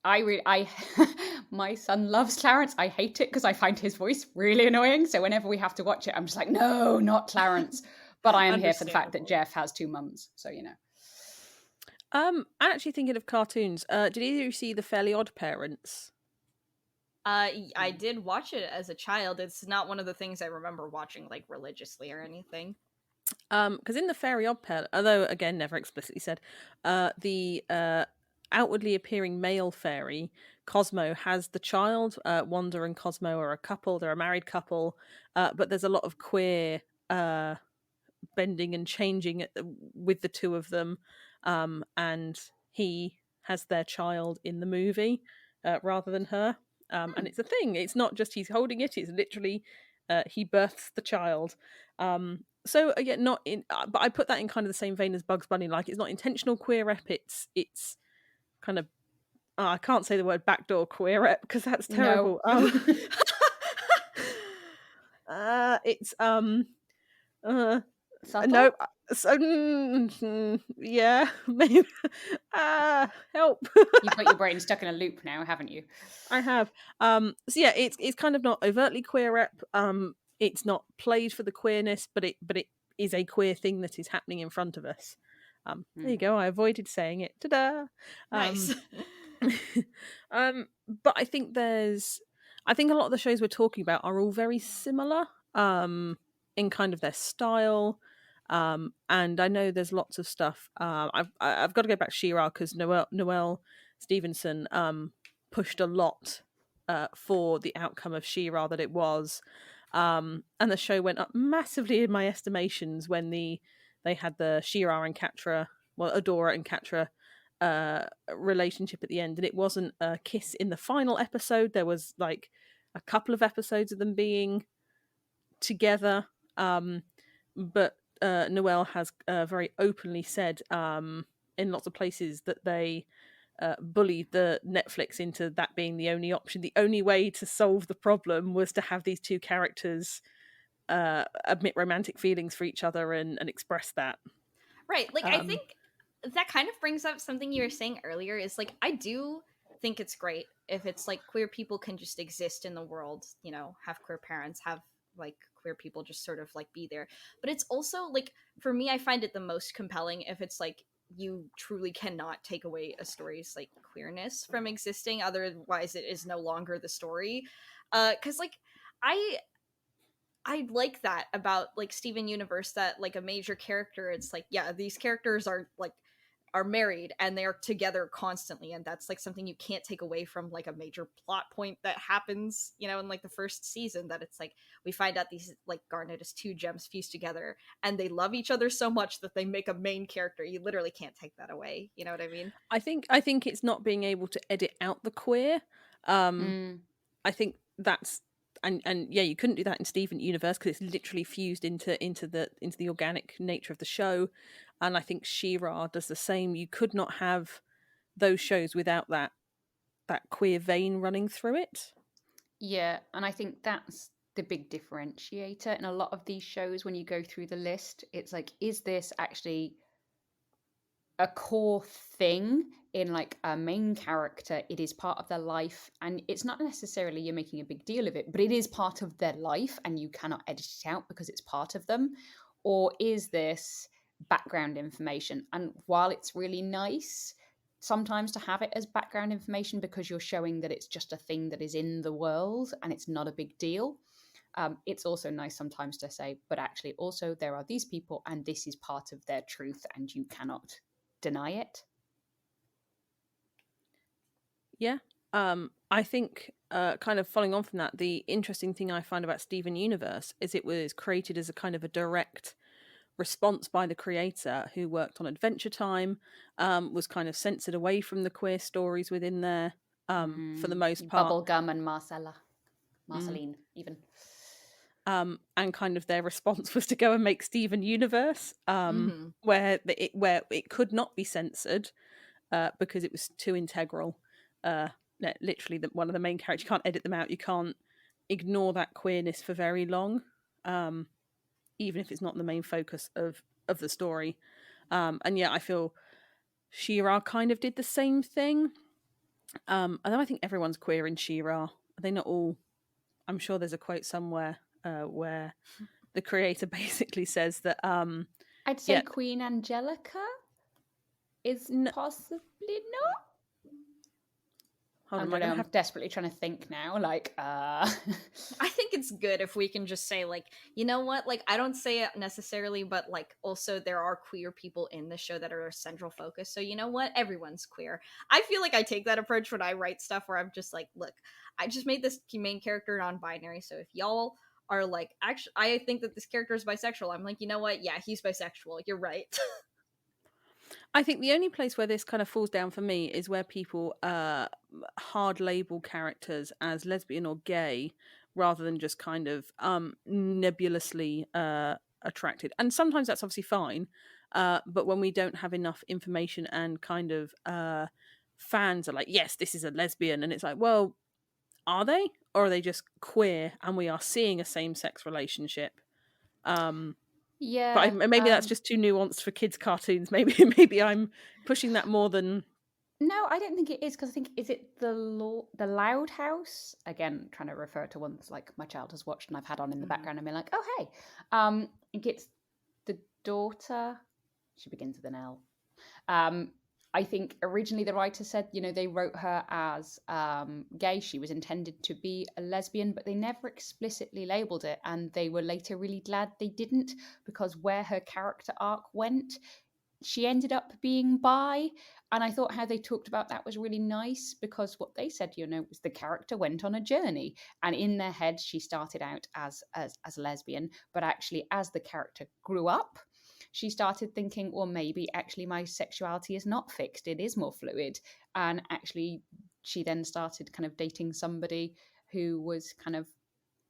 My son loves Clarence. I hate it because I find his voice really annoying. So whenever we have to watch it, I'm just like, no, not Clarence. But I am here for the fact that Jeff has two mums, so you know. I'm actually thinking of cartoons. Did either of you see The Fairly Odd Parents? I did watch it as a child. It's not one of the things I remember watching like religiously or anything. Because in The Fairly Odd Parents, although again never explicitly said, the outwardly appearing male fairy Cosmo has the child. Wanda and Cosmo are a couple. They're a married couple, but there's a lot of queer bending and changing with the two of them, and he has their child in the movie rather than her. And it's a thing. It's not just he's holding it. It's literally he births the child. So again, not in, but I put that in kind of the same vein as Bugs Bunny. Like, it's not intentional queer rep. It's kind of I can't say the word backdoor queer rep because that's terrible. No. It's Subtle? no. So yeah, maybe. Help! You've got your brain stuck in a loop now, haven't you? I have. So yeah, it's kind of not overtly queer rep. It's not played for the queerness, but it is a queer thing that is happening in front of us. There you go. I avoided saying it. Ta-da! Nice. But I think a lot of the shows we're talking about are all very similar in kind of their style. And I know there's lots of stuff. I've got to go back to She-Ra because Noelle Stevenson pushed a lot for the outcome of She-Ra that it was. And the show went up massively in my estimations when the they had the Shira and Catra, well, Adora and Catra relationship at the end, and it wasn't a kiss in the final episode. There was like a couple of episodes of them being together, but Noelle has very openly said in lots of places that they bullied the Netflix into that being the only option. The only way to solve the problem was to have these two characters admit romantic feelings for each other and express that. Right. Like, I think that kind of brings up something you were saying earlier, is like, I do think it's great if it's like queer people can just exist in the world, you know, have queer parents, have like queer people just sort of like be there. But it's also like, for me, I find it the most compelling if it's like you truly cannot take away a story's like queerness from existing, otherwise it is no longer the story. Because like I like that about like Steven Universe, that like a major character, it's like, yeah, these characters are married and they're together constantly, and that's like something you can't take away from like a major plot point that happens, you know, in like the first season, that it's like we find out these like Garnet is two gems fused together and they love each other so much that they make a main character. You literally can't take that away, you know what I mean? I think it's not being able to edit out the queer. I think that's and yeah, you couldn't do that in Steven Universe because it's literally fused into the organic nature of the show, and I think She-Ra does the same. You could not have those shows without that queer vein running through it. Yeah, and I think that's the big differentiator in a lot of these shows. When you go through the list, it's like, is this actually a core thing in like a main character? It is part of their life, and it's not necessarily you're making a big deal of it, but it is part of their life and you cannot edit it out because it's part of them. Or is this background information? And while it's really nice sometimes to have it as background information because you're showing that it's just a thing that is in the world and it's not a big deal, it's also nice sometimes to say, but actually also there are these people and this is part of their truth and you cannot deny it. Yeah. I think kind of following on from that, the interesting thing I find about Steven Universe is it was created as a kind of a direct response by the creator who worked on Adventure Time, was kind of censored away from the queer stories within there for the most part. Bubblegum and Marceline even. And kind of their response was to go and make Steven Universe, where it could not be censored because it was too integral. Literally, one of the main characters, you can't edit them out. You can't ignore that queerness for very long, even if it's not the main focus of the story. And yeah, I feel She-Ra kind of did the same thing. Although I think everyone's queer in She-Ra. Are they not all? I'm sure there's a quote somewhere where the creator basically says that I'd say Queen Angelica is possibly not. I'm desperately trying to think now. Like, I think it's good if we can just say, like, you know what? Like, I don't say it necessarily, but like, also there are queer people in the show that are a central focus. So you know what? Everyone's queer. I feel like I take that approach when I write stuff where I'm just like, look, I just made this main character non-binary. So if y'all are like, actually, I think that this character is bisexual, I'm like, you know what? Yeah, he's bisexual. You're right. I think the only place where this kind of falls down for me is where people hard label characters as lesbian or gay rather than just kind of nebulously attracted. And sometimes that's obviously fine, but when we don't have enough information and kind of fans are like, yes, this is a lesbian, and it's like, well, are they? Or are they just queer and we are seeing a same-sex relationship? Yeah, but maybe that's just too nuanced for kids' cartoons. Maybe I'm pushing that more than. No, I don't think it is, because I think, is it the Loud House? Again, trying to refer to ones like my child has watched and I've had on in the background and been like, oh hey, I think it's the daughter. She begins with an L. I think originally the writer said, you know, they wrote her as gay. She was intended to be a lesbian, but they never explicitly labeled it. And they were later really glad they didn't, because where her character arc went, she ended up being bi. And I thought how they talked about that was really nice, because what they said, you know, was the character went on a journey. And in their head, she started out as lesbian, but actually as the character grew up, she started thinking, well, maybe actually my sexuality is not fixed, it is more fluid. And actually she then started kind of dating somebody who was kind of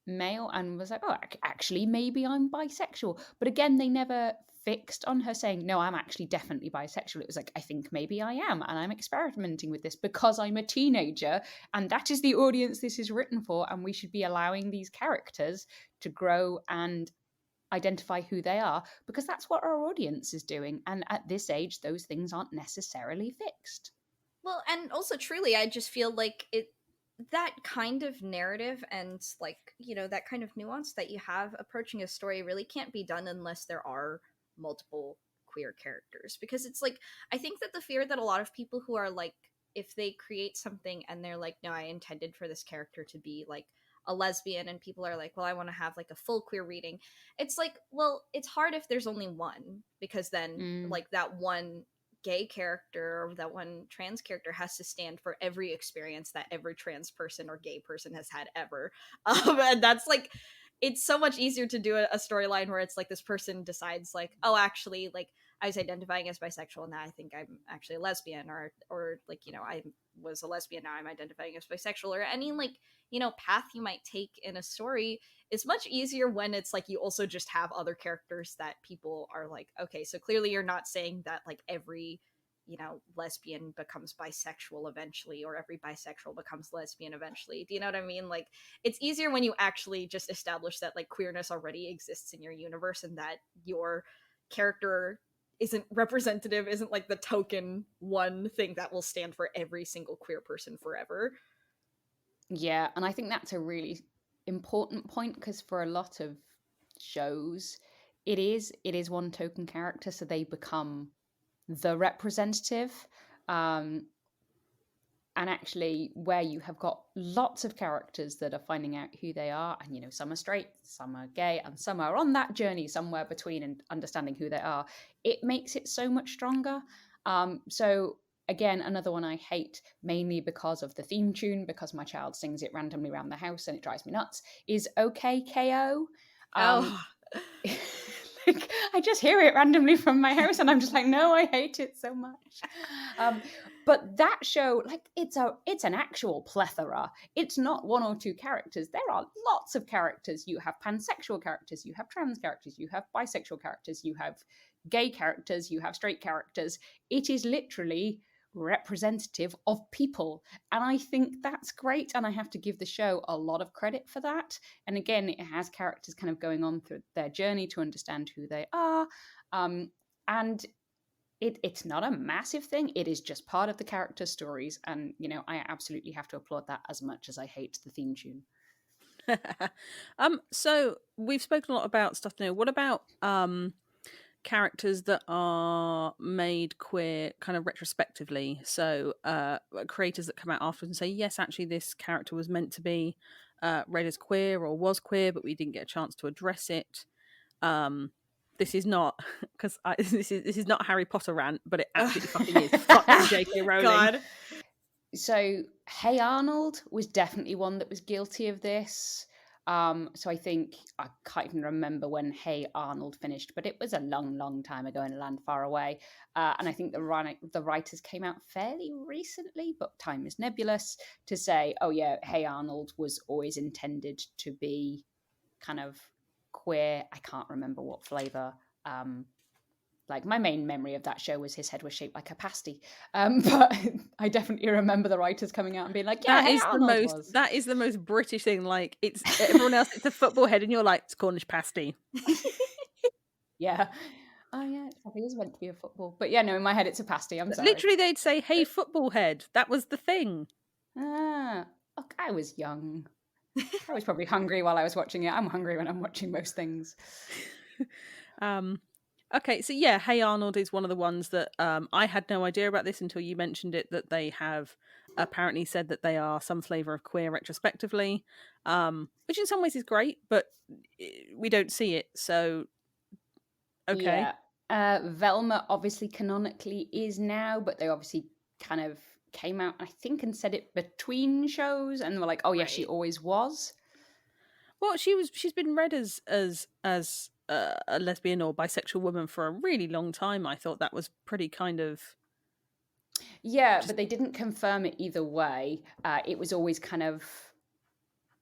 male and was like, oh, actually maybe I'm bisexual. But again, they never fixed on her saying, no, I'm actually definitely bisexual. It was like, I think maybe I am, and I'm experimenting with this because I'm a teenager, and that is the audience this is written for, and we should be allowing these characters to grow and identify who they are, because that's what our audience is doing. And at this age, those things aren't necessarily fixed. Well, and also truly, I just feel like that kind of narrative and like, you know, that kind of nuance that you have approaching a story really can't be done unless there are multiple queer characters. Because it's like, I think that the fear that a lot of people who are like, if they create something and they're like, no, I intended for this character to be like a lesbian, and people are like, well, I want to have like a full queer reading. It's like, well, it's hard if there's only one, because then like that one gay character or that one trans character has to stand for every experience that every trans person or gay person has had ever. And that's like, it's so much easier to do a storyline where it's like this person decides like, oh, actually, like I was identifying as bisexual, now I think I'm actually a lesbian, or like, you know, I was a lesbian, now I'm identifying as bisexual, or any like, you know, path you might take in a story is much easier when it's like you also just have other characters that people are like, okay, so clearly you're not saying that like every, you know, lesbian becomes bisexual eventually, or every bisexual becomes lesbian eventually. Do you know what I mean? Like, it's easier when you actually just establish that like queerness already exists in your universe, and that your character isn't representative, isn't like the token one thing that will stand for every single queer person forever. Yeah, and I think that's a really important point, because for a lot of shows, it is one token character, so they become the representative. And actually, where you have got lots of characters that are finding out who they are, and you know, some are straight, some are gay, and some are on that journey somewhere between and understanding who they are, it makes it so much stronger. So again, another one I hate, mainly because of the theme tune, because my child sings it randomly around the house and it drives me nuts, is OKKO. Like, I just hear it randomly from my house and I'm just like, no, I hate it so much. But that show, like, it's an actual plethora. It's not one or two characters. There are lots of characters. You have pansexual characters, you have trans characters, you have bisexual characters, you have gay characters, you have straight characters. It is literally representative of people, and I think that's great, and I have to give the show a lot of credit for that. And again, it has characters kind of going on through their journey to understand who they are, and it's not a massive thing. It is just part of the character stories, and you know, I absolutely have to applaud that, as much as I hate the theme tune. So we've spoken a lot about stuff now. What about characters that are made queer kind of retrospectively? So creators that come out after and say, yes, actually this character was meant to be read as queer or was queer, but we didn't get a chance to address it. This is not, because this is not a Harry Potter rant, but it absolutely fucking is. Fuck you, J.K. Rowling. God. So Hey Arnold was definitely one that was guilty of this. So I think, I can't even remember when Hey Arnold finished, but it was a long, long time ago in a land far away. And I think the writers came out fairly recently, but time is nebulous, to say, oh yeah, Hey Arnold was always intended to be kind of queer. I can't remember what flavour. Like, my main memory of that show was his head was shaped like a pasty. But I definitely remember the writers coming out and being like, yeah, that is the most British thing. Like, it's everyone else, it's a football head, and you're like, it's Cornish pasty. Yeah. Oh yeah, it is meant to be a football. But yeah, no, in my head it's a pasty. I'm sorry. Literally, they'd say, hey, football head. That was the thing. Look, I was young. I was probably hungry while I was watching it. I'm hungry when I'm watching most things. Okay, so yeah, Hey Arnold is one of the ones that I had no idea about this until you mentioned it, that they have apparently said that they are some flavour of queer retrospectively, which in some ways is great, but we don't see it, so okay. Yeah. Velma obviously canonically is now, but they obviously kind of came out, I think, and said it between shows, and were like, oh yeah, she always was. Well, she's been read as a lesbian or bisexual woman for a really long time. I thought that was pretty kind of... Yeah, but they didn't confirm it either way. It was always kind of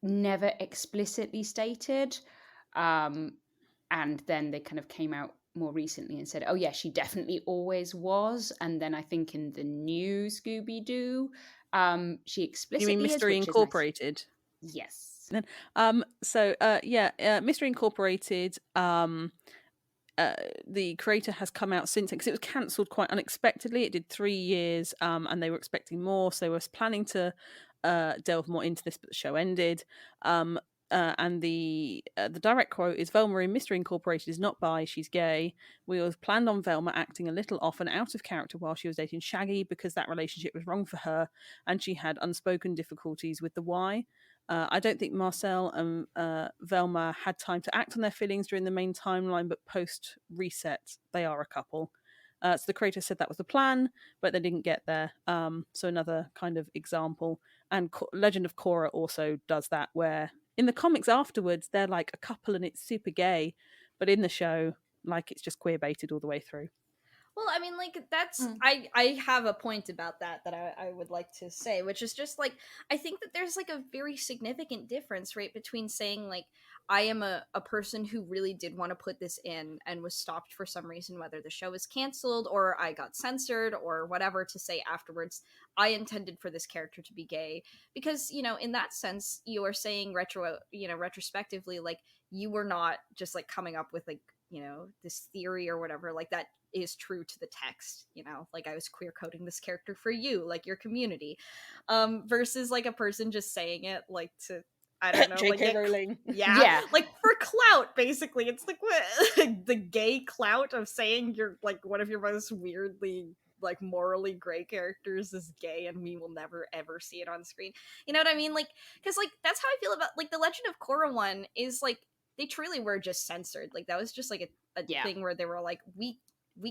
never explicitly stated. And then they kind of came out more recently and said, oh yeah, she definitely always was. And then I think in the new Scooby-Doo, she explicitly You mean Mystery is, which Incorporated? Is nice. Yes. Mystery Incorporated, the creator has come out since, because it was cancelled quite unexpectedly. It did 3 years, and they were expecting more, so they were planning to delve more into this, but the show ended. And the direct quote is, Velma in Mystery Incorporated is not bi, she's gay. We always planned on Velma acting a little off and out of character while she was dating Shaggy, because that relationship was wrong for her, and she had unspoken difficulties with the Y. I don't think Marcel and Velma had time to act on their feelings during the main timeline, but post-reset, they are a couple. So the creator said that was the plan, but they didn't get there. So another kind of example. And Legend of Korra also does that, where in the comics afterwards, they're like a couple and it's super gay, but in the show, like, it's just queer baited all the way through. Well, I mean, like, that's I have a point about that I would like to say, which is just like, I think that there's like a very significant difference, right, between saying like, I am a person who really did want to put this in and was stopped for some reason, whether the show was canceled or I got censored or whatever, to say afterwards, I intended for this character to be gay. Because, you know, in that sense, you are saying retrospectively, like, you were not just like coming up with like, you know, this theory or whatever, like, that is true to the text, you know, like, I was queer coding this character for you, like, your community, versus like a person just saying it like to, I don't know, J.K. Rowling. Yeah, like, for clout, basically. It's like what the gay clout of saying you're like one of your most weirdly like morally gray characters is gay and we will never ever see it on screen. You know what I mean? Like, because like that's how I feel about like the Legend of Korra one, is like they truly were just censored. Like, that was just like a thing where they were like, we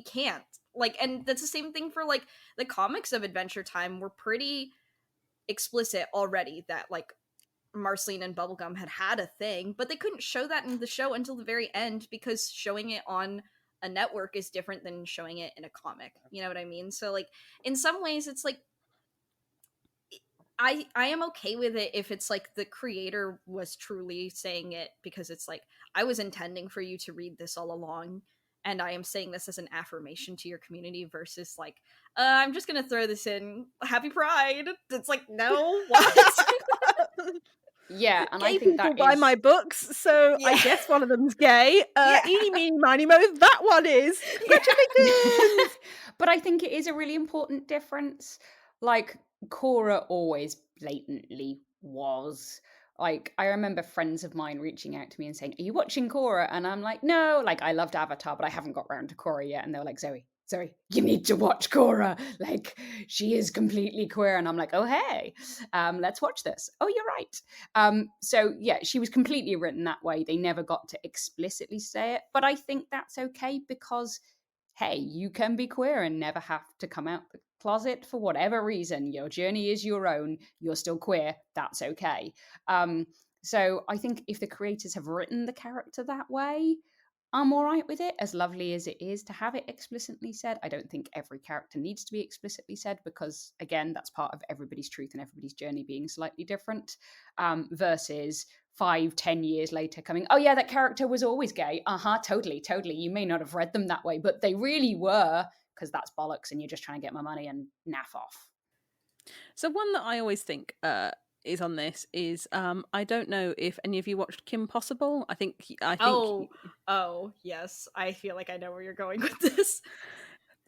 can't, like, and that's the same thing for like the comics of Adventure Time were pretty explicit already, that like Marceline and Bubblegum had a thing, but they couldn't show that in the show until the very end, because showing it on a network is different than showing it in a comic. You know what I mean? So like, in some ways it's like, I am okay with it if it's like the creator was truly saying it because it's like, I was intending for you to read this all along, and I am saying this as an affirmation to your community, versus like, I'm just gonna throw this in, happy Pride. It's like, no, what? Yeah, and gay I think people that buy is... my books, so I guess one of them's gay. Eeny, meeny, miny, mo, that one is. But I think it is a really important difference. Like, Korra always blatantly was. Like, I remember friends of mine reaching out to me and saying, are you watching Korra? And I'm like, no, like, I loved Avatar, but I haven't got round to Korra yet. And they were like, Zoe, you need to watch Korra. Like, she is completely queer. And I'm like, oh, hey, let's watch this. Oh, you're right. So yeah, she was completely written that way. They never got to explicitly say it. But I think that's okay, because, hey, you can be queer and never have to come out the closet for whatever reason. Your journey is your own. You're still queer. That's okay. So I think if the creators have written the character that way, I'm all right with it, as lovely as it is to have it explicitly said. I don't think every character needs to be explicitly said, because, again, that's part of everybody's truth and everybody's journey being slightly different, versus 5-10 years later coming, oh yeah, that character was always gay. Totally. You may not have read them that way, but they really were, because that's bollocks and you're just trying to get my money and naff off. So one that I always think is on this is I don't know if any of you watched Kim Possible. I think oh yes, I feel like I know where you're going with this.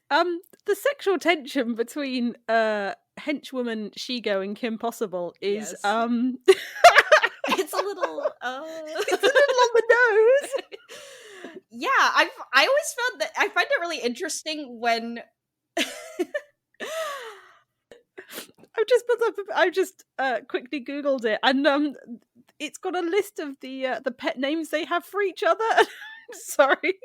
The sexual tension between henchwoman Shigo and Kim Possible is it's a little it's a little on the nose. Yeah, I always found that, I find it really interesting when I've just quickly Googled it, and it's got a list of the pet names they have for each other. Sorry,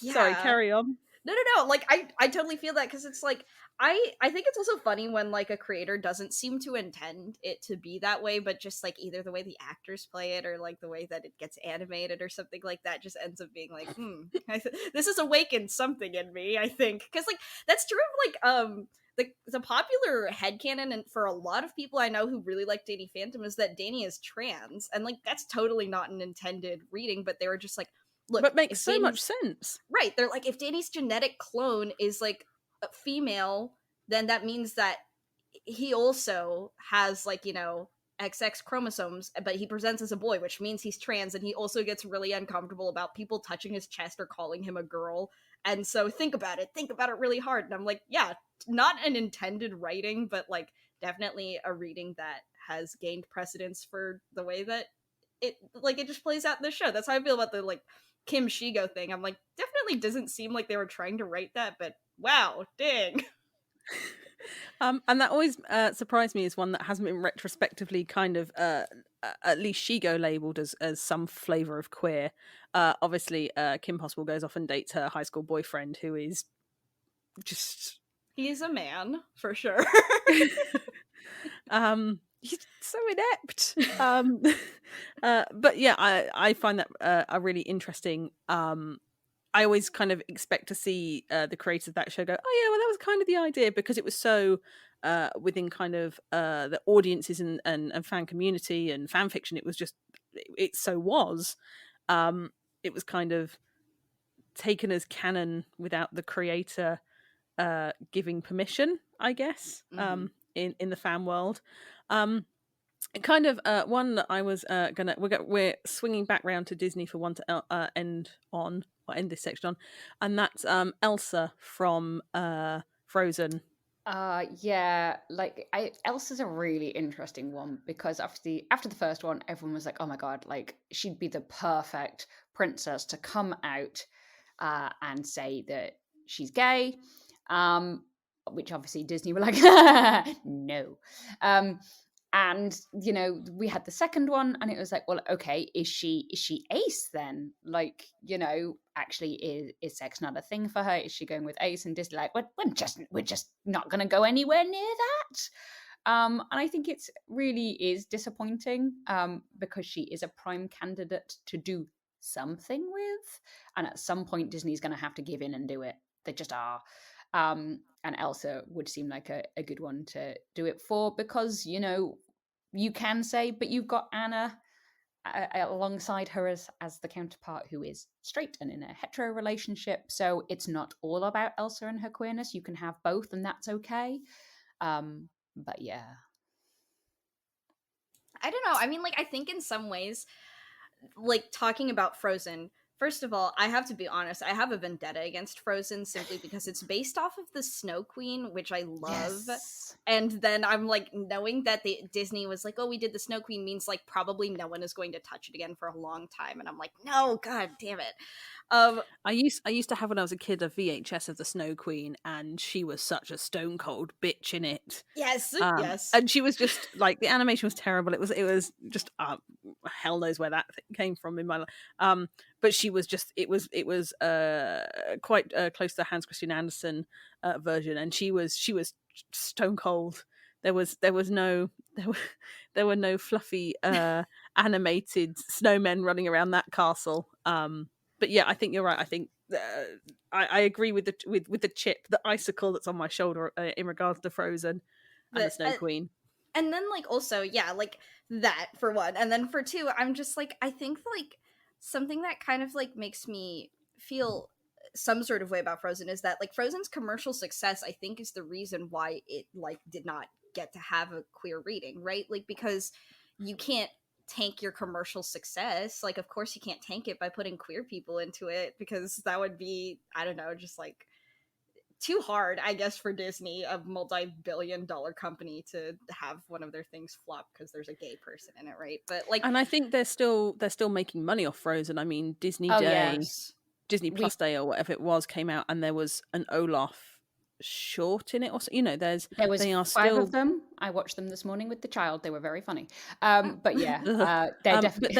carry on. No. Like, I totally feel that, because it's like, I think it's also funny when like a creator doesn't seem to intend it to be that way, but just like either the way the actors play it or like the way that it gets animated or something like that just ends up being like, this has awakened something in me, I think. Because like that's true of like the popular headcanon, and for a lot of people I know who really like Danny Phantom, is that Danny is trans, and like that's totally not an intended reading, but they were just like, look, But makes if so much Danny's sense. right, they're like, if Danny's genetic clone is like a female, then that means that he also has like, XX chromosomes, but he presents as a boy, which means he's trans, and he also gets really uncomfortable about people touching his chest or calling him a girl. And so think about it really hard. And I'm like, yeah, not an intended writing, but like definitely a reading that has gained precedence for the way that it just plays out in the show. That's how I feel about the like Kim Shigo thing. I'm like, definitely doesn't seem like they were trying to write that, but wow, dang. And that always surprised me as one that hasn't been retrospectively kind of at least Shigo labelled as some flavour of queer. Obviously, Kim Possible goes off and dates her high school boyfriend, who is just He's a man, for sure. he's so inept. But yeah, I find that a really interesting. I always kind of expect to see the creators of that show go, oh yeah, well that was kind of the idea, because it was so within kind of the audiences and fan community and fan fiction. It was just it so was. It was kind of taken as canon without the creator giving permission, I guess. In the fan world. Kind of one that I was we're swinging back round to Disney for one to end this section on, and that's Elsa from Frozen. Yeah, like Elsa's a really interesting one, because after the first one, everyone was like, oh my god, like she'd be the perfect princess to come out and say that she's gay, which obviously Disney were like, no. And we had the second one, and it was like, well, okay, is she Ace then? Like, actually, is sex not a thing for her? Is she going with Ace? And Disney like, we're just not going to go anywhere near that. And I think it's really is disappointing, because she is a prime candidate to do something with, and at some point Disney's going to have to give in and do it. They just are. And Elsa would seem like a good one to do it for, because you can say, but you've got Anna alongside her as the counterpart, who is straight and in a hetero relationship. So it's not all about Elsa and her queerness. You can have both, and that's okay. But yeah, I don't know. I mean, like, I think in some ways, like, talking about Frozen, first of all, I have to be honest, I have a vendetta against Frozen simply because it's based off of the Snow Queen, which I love. Yes. And then I'm like, knowing that Disney was like, oh, we did the Snow Queen means like probably no one is going to touch it again for a long time. And I'm like, no, god damn it. I used to have, when I was a kid, a VHS of the Snow Queen, and she was such a stone cold bitch in it. Yes, yes. And she was just like, the animation was terrible. It was just hell knows where that came from in my life. But she was just it was quite close to the Hans Christian Andersen version, and she was stone cold. There were no fluffy animated snowmen running around that castle. But yeah, I think you're right. I think I agree with the chip, the icicle that's on my shoulder in regards to Frozen and the Snow Queen. And then like also, yeah, like that for one, and then for two, I'm just like, I think like something that kind of like makes me feel some sort of way about Frozen is that like Frozen's commercial success, I think, is the reason why it like did not get to have a queer reading, right? Like, because you can't tank your commercial success. Like, of course you can't tank it by putting queer people into it, because that would be, I don't know, just like too hard, I guess, for Disney, a multi-billion-dollar company, to have one of their things flop because there's a gay person in it, right? But like, and I think they're still making money off Frozen. I mean, Disney Day, yes. Disney Plus Day, or whatever it was, came out, and there was an Olaf short in it, or there was 5 of them. I watched them this morning with the child. They were very funny. But yeah, they're definitely.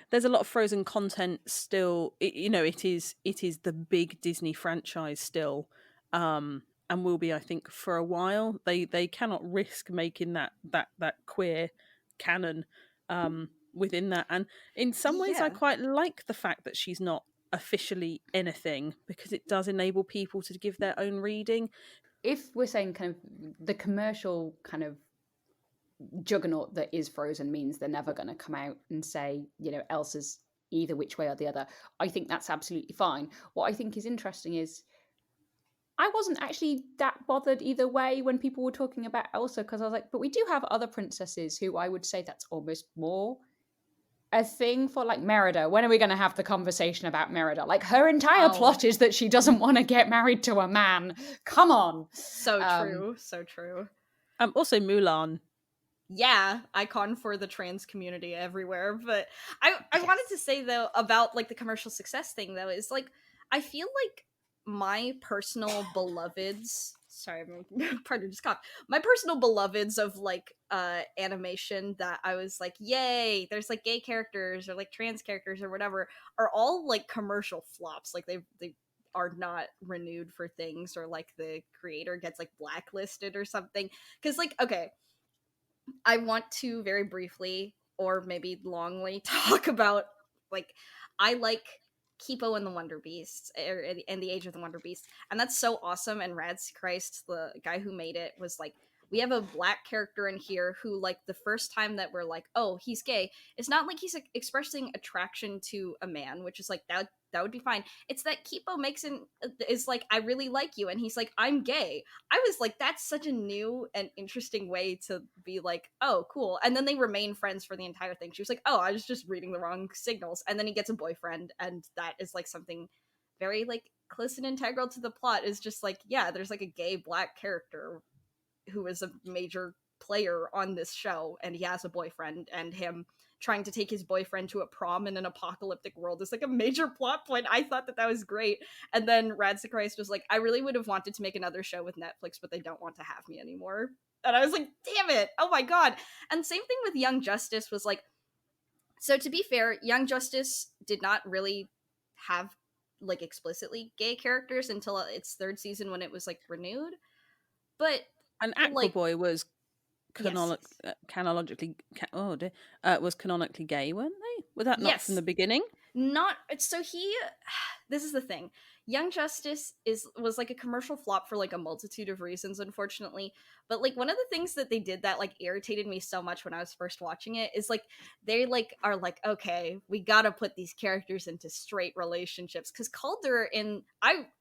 But there's a lot of Frozen content still. It is the big Disney franchise still, and will be, I think, for a while. They cannot risk making that queer canon within that. And in some ways, I Yeah. quite like the fact that she's not officially anything, because it does enable people to give their own reading. If we're saying kind of the commercial kind of juggernaut that is Frozen means they're never going to come out and say, Elsa's either which way or the other, I think that's absolutely fine. What I think is interesting is I wasn't actually that bothered either way when people were talking about Elsa, because I was like, but we do have other princesses who I would say that's almost more a thing for, like Merida. When are we going to have the conversation about Merida? Like, her entire plot is that she doesn't want to get married to a man. Come on. So true. So true. Also Mulan. Yeah, icon for the trans community everywhere. But I wanted to say, though, about like the commercial success thing, though, is like I feel like my personal beloveds, sorry, I'm pardon, just coughed. My personal beloveds of like animation that I was like, yay, there's like gay characters or like trans characters or whatever, are all like commercial flops. Like they are not renewed for things, or like the creator gets like blacklisted or something. Because like, okay, I want to very briefly, or maybe longly, talk about, like, I like Kipo and the Wonder Beasts, and the Age of the Wonder Beasts, and that's so awesome. And Rads Christ, the guy who made it, was like, we have a black character in here who, like, the first time that we're like, oh, he's gay, it's not like he's like, expressing attraction to a man, which is like, that would be fine. It's that Kipo is like, I really like you, and he's like, I'm gay. I was like, that's such a new and interesting way to be like, oh, cool. And then they remain friends for the entire thing. She was like, oh, I was just reading the wrong signals. And then he gets a boyfriend, and that is like something very like close and integral to the plot, is just like, yeah, there's like a gay black character who is a major player on this show, and he has a boyfriend, and him trying to take his boyfriend to a prom in an apocalyptic world is like a major plot point. I thought that was great. And then Radsa Christ was like, I really would have wanted to make another show with Netflix, but they don't want to have me anymore. And I was like, damn it, oh my god. And same thing with Young Justice, was like, so to be fair, Young Justice did not really have like explicitly gay characters until its third season, when it was like renewed. But and like, Aquaboy was yes. canonically was canonically gay, weren't they? Was that not from the beginning? Not so. This is the thing. Young Justice was like a commercial flop for like a multitude of reasons, unfortunately. But like, one of the things that they did that like irritated me so much when I was first watching it is like, they like are like, okay, we gotta put these characters into straight relationships, because Calder,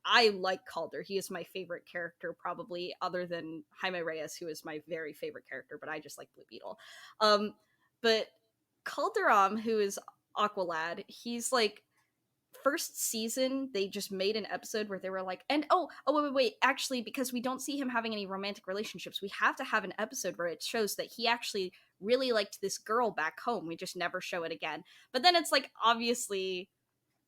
I like Calder. He is my favorite character, probably, other than Jaime Reyes, who is my very favorite character, but I just like Blue Beetle. But Calderon, who is Aqualad, he's like, first season they just made an episode where they were like, and wait, actually, because we don't see him having any romantic relationships, we have to have an episode where it shows that he actually really liked this girl back home, we just never show it again. But then it's like, obviously,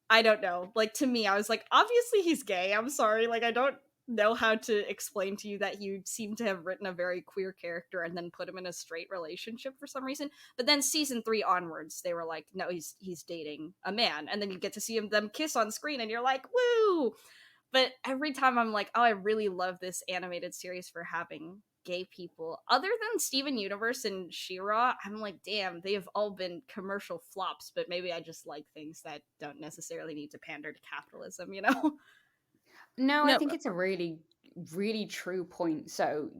I don't know, like, to me, I was like, obviously he's gay, I'm sorry, like, I don't know how to explain to you that you seem to have written a very queer character and then put him in a straight relationship for some reason. But then season 3 onwards, they were like, no, he's dating a man, and then you get to see them kiss on screen, and you're like, woo. But every time I'm like, oh, I really love this animated series for having gay people. Other than Steven Universe and She-Ra, I'm like, damn, they have all been commercial flops, but maybe I just like things that don't necessarily need to pander to capitalism, you know? No, I think it's a really, really true point. So,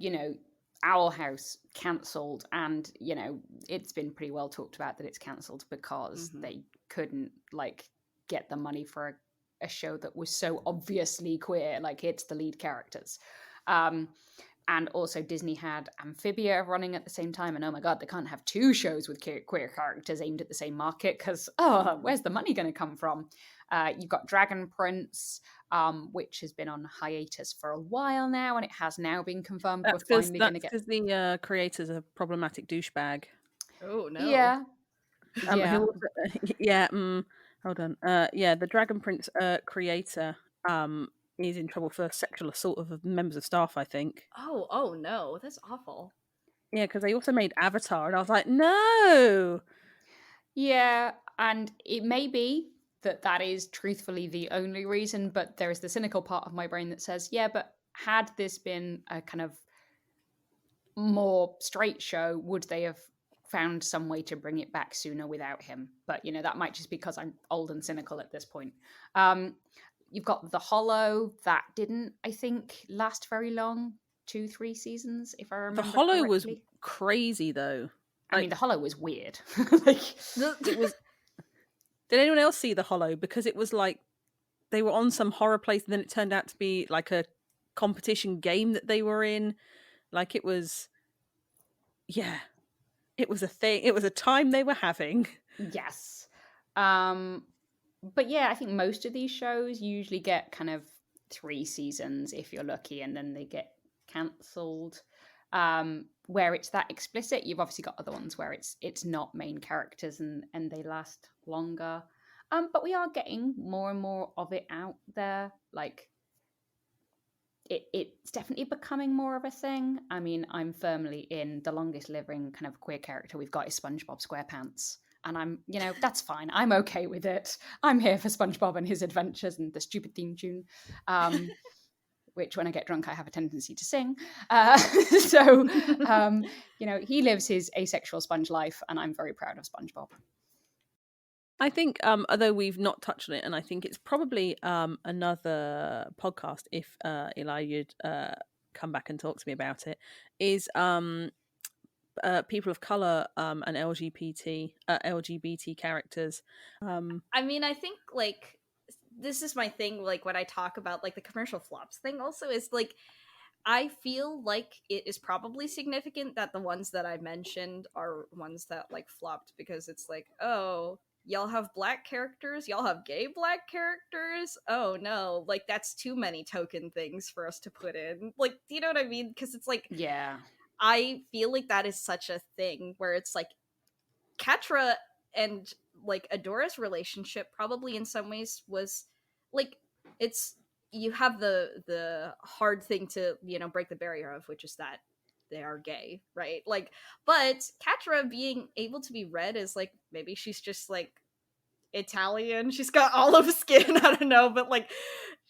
Owl House cancelled, and, it's been pretty well talked about that it's cancelled because they couldn't, like, get the money for a show that was so obviously queer, like, it's the lead characters. And also Disney had Amphibia running at the same time, and oh my god, they can't have 2 shows with queer characters aimed at the same market, because, where's the money going to come from? You've got Dragon Prince, which has been on hiatus for a while now, and it has now been confirmed we're finally going to get... because the creator's a problematic douchebag. Oh, no. Yeah. Hold on. The Dragon Prince creator is in trouble for sexual assault of members of staff, I think. Oh no, that's awful. Yeah, because they also made Avatar, and I was like, no! Yeah, And it may be that is truthfully the only reason, but there is the cynical part of my brain that says, yeah, but had this been a kind of more straight show, would they have found some way to bring it back sooner without him? But, that might just be because I'm old and cynical at this point. You've got The Hollow. That didn't, I think, last very long. 2-3 seasons, if I remember The Hollow correctly. was crazy, though. I mean, The Hollow was weird. It was... Did anyone else see The Hollow? Because it was like they were on some horror place, and then it turned out to be like a competition game that they were in. Like it was... Yeah. It was a thing. It was a time they were having. Yes. But yeah, I think most of these shows usually get kind of 3 seasons if you're lucky, and then they get cancelled. Where it's that explicit, you've obviously got other ones where it's not main characters and they last longer. But we are getting more and more of it out there. Like it's definitely becoming more of a thing. I mean, I'm firmly in the longest living kind of queer character we've got is Spongebob Squarepants. And I'm, that's fine. I'm okay with it. I'm here for SpongeBob and his adventures and the stupid theme tune, which when I get drunk, I have a tendency to sing. He lives his asexual sponge life, and I'm very proud of SpongeBob. I think, although we've not touched on it, and I think it's probably another podcast if Eli, you'd come back and talk to me about it, is people of color and LGBT characters. I mean, I think like this is my thing. Like when I talk about like the commercial flops thing, also is like I feel like it is probably significant that the ones that I mentioned are ones that like flopped because it's like, oh, y'all have black characters, y'all have gay black characters. Oh no, like that's too many token things for us to put in. Like, do you know what I mean? Because it's like, yeah. I feel like that is such a thing where it's like Catra and like Adora's relationship probably in some ways was like it's you have the hard thing to break the barrier of, which is that they are gay, right? Like, but Catra being able to be read as like maybe she's just like Italian, she's got olive skin, I don't know, but like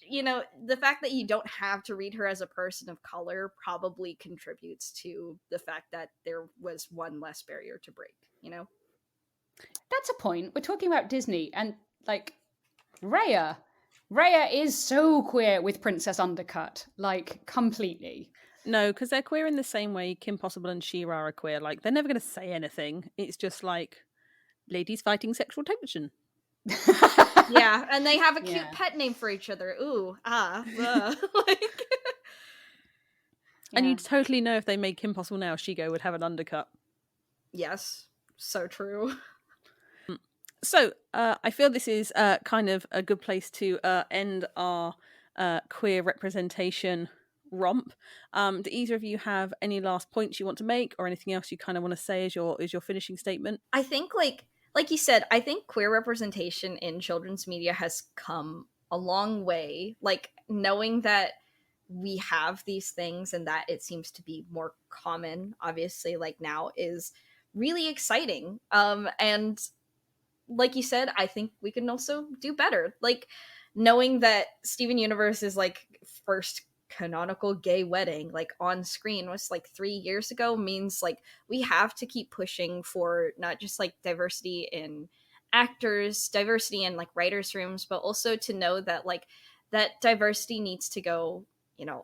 the fact that you don't have to read her as a person of color probably contributes to the fact that there was one less barrier to break. That's a point. We're talking about Disney, and like Raya is so queer with Princess Undercut, like completely. No, because they're queer in the same way Kim Possible and She-Ra are queer. Like they're never going to say anything. It's just like ladies fighting sexual tension. Yeah, and they have a cute pet name for each other. Ooh, like. And you'd totally know if they made Kim Possible now, Shigo would have an undercut. Yes, so true. So, I feel this is kind of a good place to end our queer representation romp. Do either of you have any last points you want to make, or anything else you kind of want to say as your finishing statement? I think, like you said, I think queer representation in children's media has come a long way. Like, knowing that we have these things and that it seems to be more common, obviously, like now, is really exciting. And like you said, I think we can also do better. Like, knowing that Steven Universe is like first canonical gay wedding like on screen was like 3 years ago means like we have to keep pushing for not just like diversity in actors, diversity in like writers' rooms, but also to know that like that diversity needs to go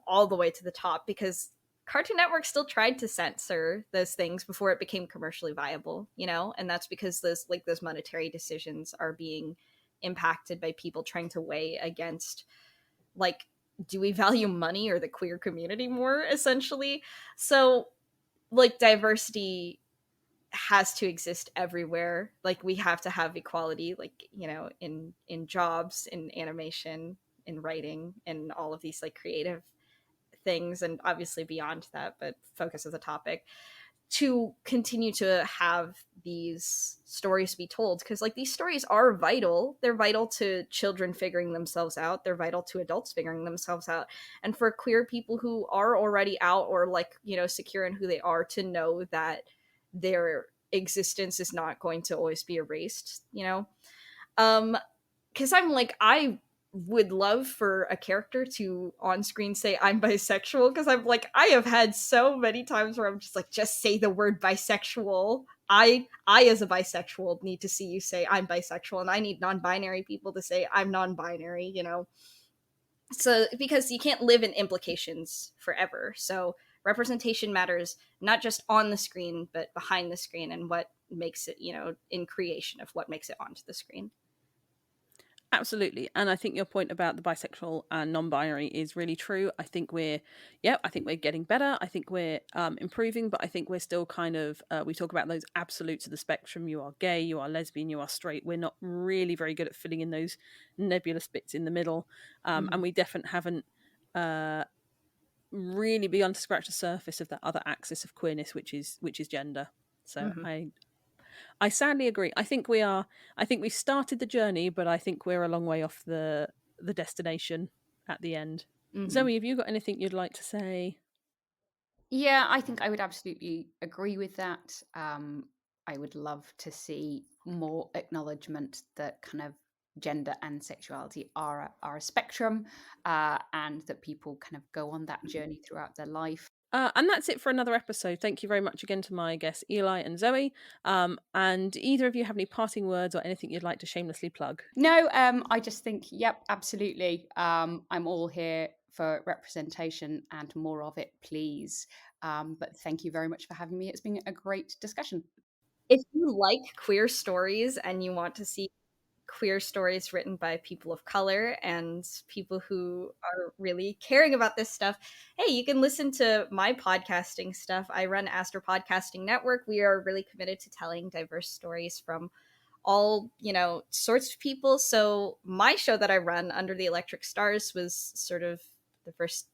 all the way to the top, because Cartoon Network still tried to censor those things before it became commercially viable, and that's because those monetary decisions are being impacted by people trying to weigh against like, do we value money or the queer community more, essentially? So like diversity has to exist everywhere. Like we have to have equality, like, in jobs, in animation, in writing, and all of these like creative things, and obviously beyond that, but focus as a topic, to continue to have these stories be told, because like these stories are vital. They're vital to children figuring themselves out, they're vital to adults figuring themselves out, and for queer people who are already out or like secure in who they are, to know that there existence is not going to always be erased, you know? Because I'm like, I would love for a character to on screen say I'm bisexual, because I'm like, I have had so many times where I'm just like, just say the word bisexual. I as a bisexual need to see you say I'm bisexual, and I need non-binary people to say I'm non-binary, you know? So because you can't live in implications forever. So representation matters not just on the screen, but behind the screen, and what makes it, you know, in creation of what makes it onto the screen. Absolutely. And I think your point about the bisexual and non-binary is really true. I think we're getting better. I think we're improving, but I think we're still kind of, we talk about those absolutes of the spectrum. You are gay, you are lesbian, you are straight. We're not really very good at filling in those nebulous bits in the middle. And we definitely haven't really begun to scratch the surface of that other axis of queerness, which is gender. So I sadly agree. I think we started the journey, but I think we're a long way off the destination at the end. Zoe, have you got anything you'd like to say? Yeah, I think I would absolutely agree with that. I would love to see more acknowledgement that kind of gender and sexuality are a spectrum, and that people kind of go on that journey throughout their life. And that's it for another episode. Thank you very much again to my guests, Eli and Zoe. And either of you have any parting words or anything you'd like to shamelessly plug? No, I just think, yep, absolutely. I'm all here for representation and more of it, please. But thank you very much for having me. It's been a great discussion. If you like queer stories and you want to see queer stories written by people of color and people who are really caring about this stuff, hey, you can listen to my podcasting stuff. I run Aster Podcasting Network. We are really committed to telling diverse stories from all, you know, sorts of people. So my show that I run, Under the Electric Stars, was sort of the first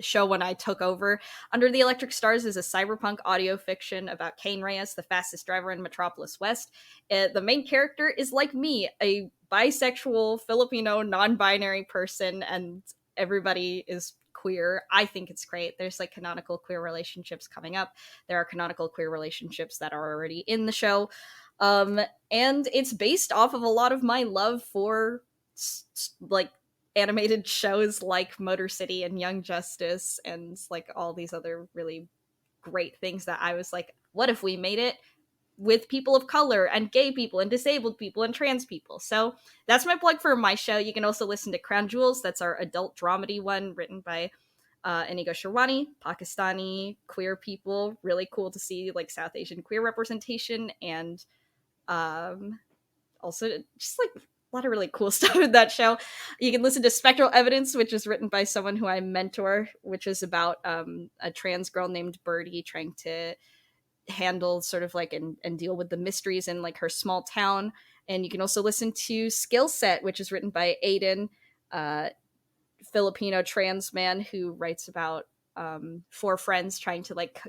show when I took over. Under the Electric Stars is a cyberpunk audio fiction about Cain Reyes, the fastest driver in Metropolis West. The main character is like me, a bisexual Filipino non-binary person, and everybody is queer. I think it's great. There's like canonical queer relationships coming up. There are canonical queer relationships that are already in the show. And it's based off of a lot of my love for like animated shows like Motor City and Young Justice and like all these other really great things that I was like, what if we made it with people of color and gay people and disabled people and trans people? So that's my plug for my show. You can also listen to Crown Jewels. That's our adult dramedy one written by Inigo Sherwani, Pakistani queer people. Really cool to see like South Asian queer representation, and also just like a lot of really cool stuff in that show. You can listen to Spectral Evidence, which is written by someone who I mentor, which is about a trans girl named Birdie trying to handle sort of like and deal with the mysteries in like her small town. And you can also listen to Skill Set, which is written by Aiden, Filipino trans man who writes about four friends trying to like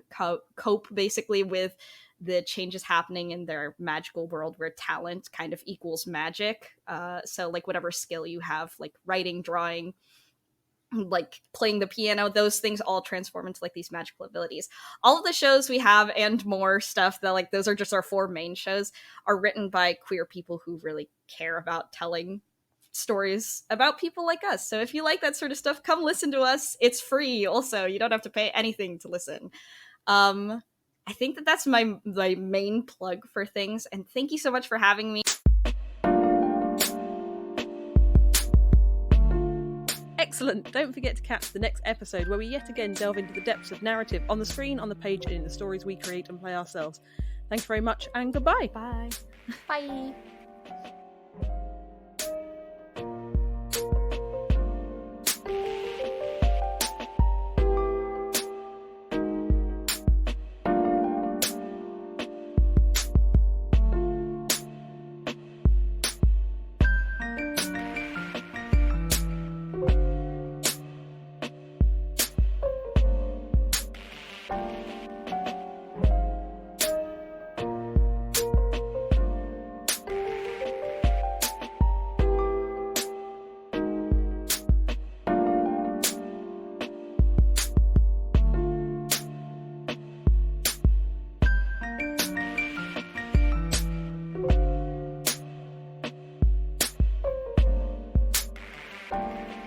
cope basically with the changes happening in their magical world where talent kind of equals magic. So like whatever skill you have, like writing, drawing, like playing the piano, those things all transform into like these magical abilities. All of the shows we have and more stuff that like those are just our four main shows are written by queer people who really care about telling stories about people like us. So if you like that sort of stuff, come listen to us. It's free also. You don't have to pay anything to listen. I think that that's my main plug for things, and thank you so much for having me. Excellent. Don't forget to catch the next episode where we yet again delve into the depths of narrative on the screen, on the page, and in the stories we create and play ourselves. Thanks very much and goodbye. Bye. Bye. Bye.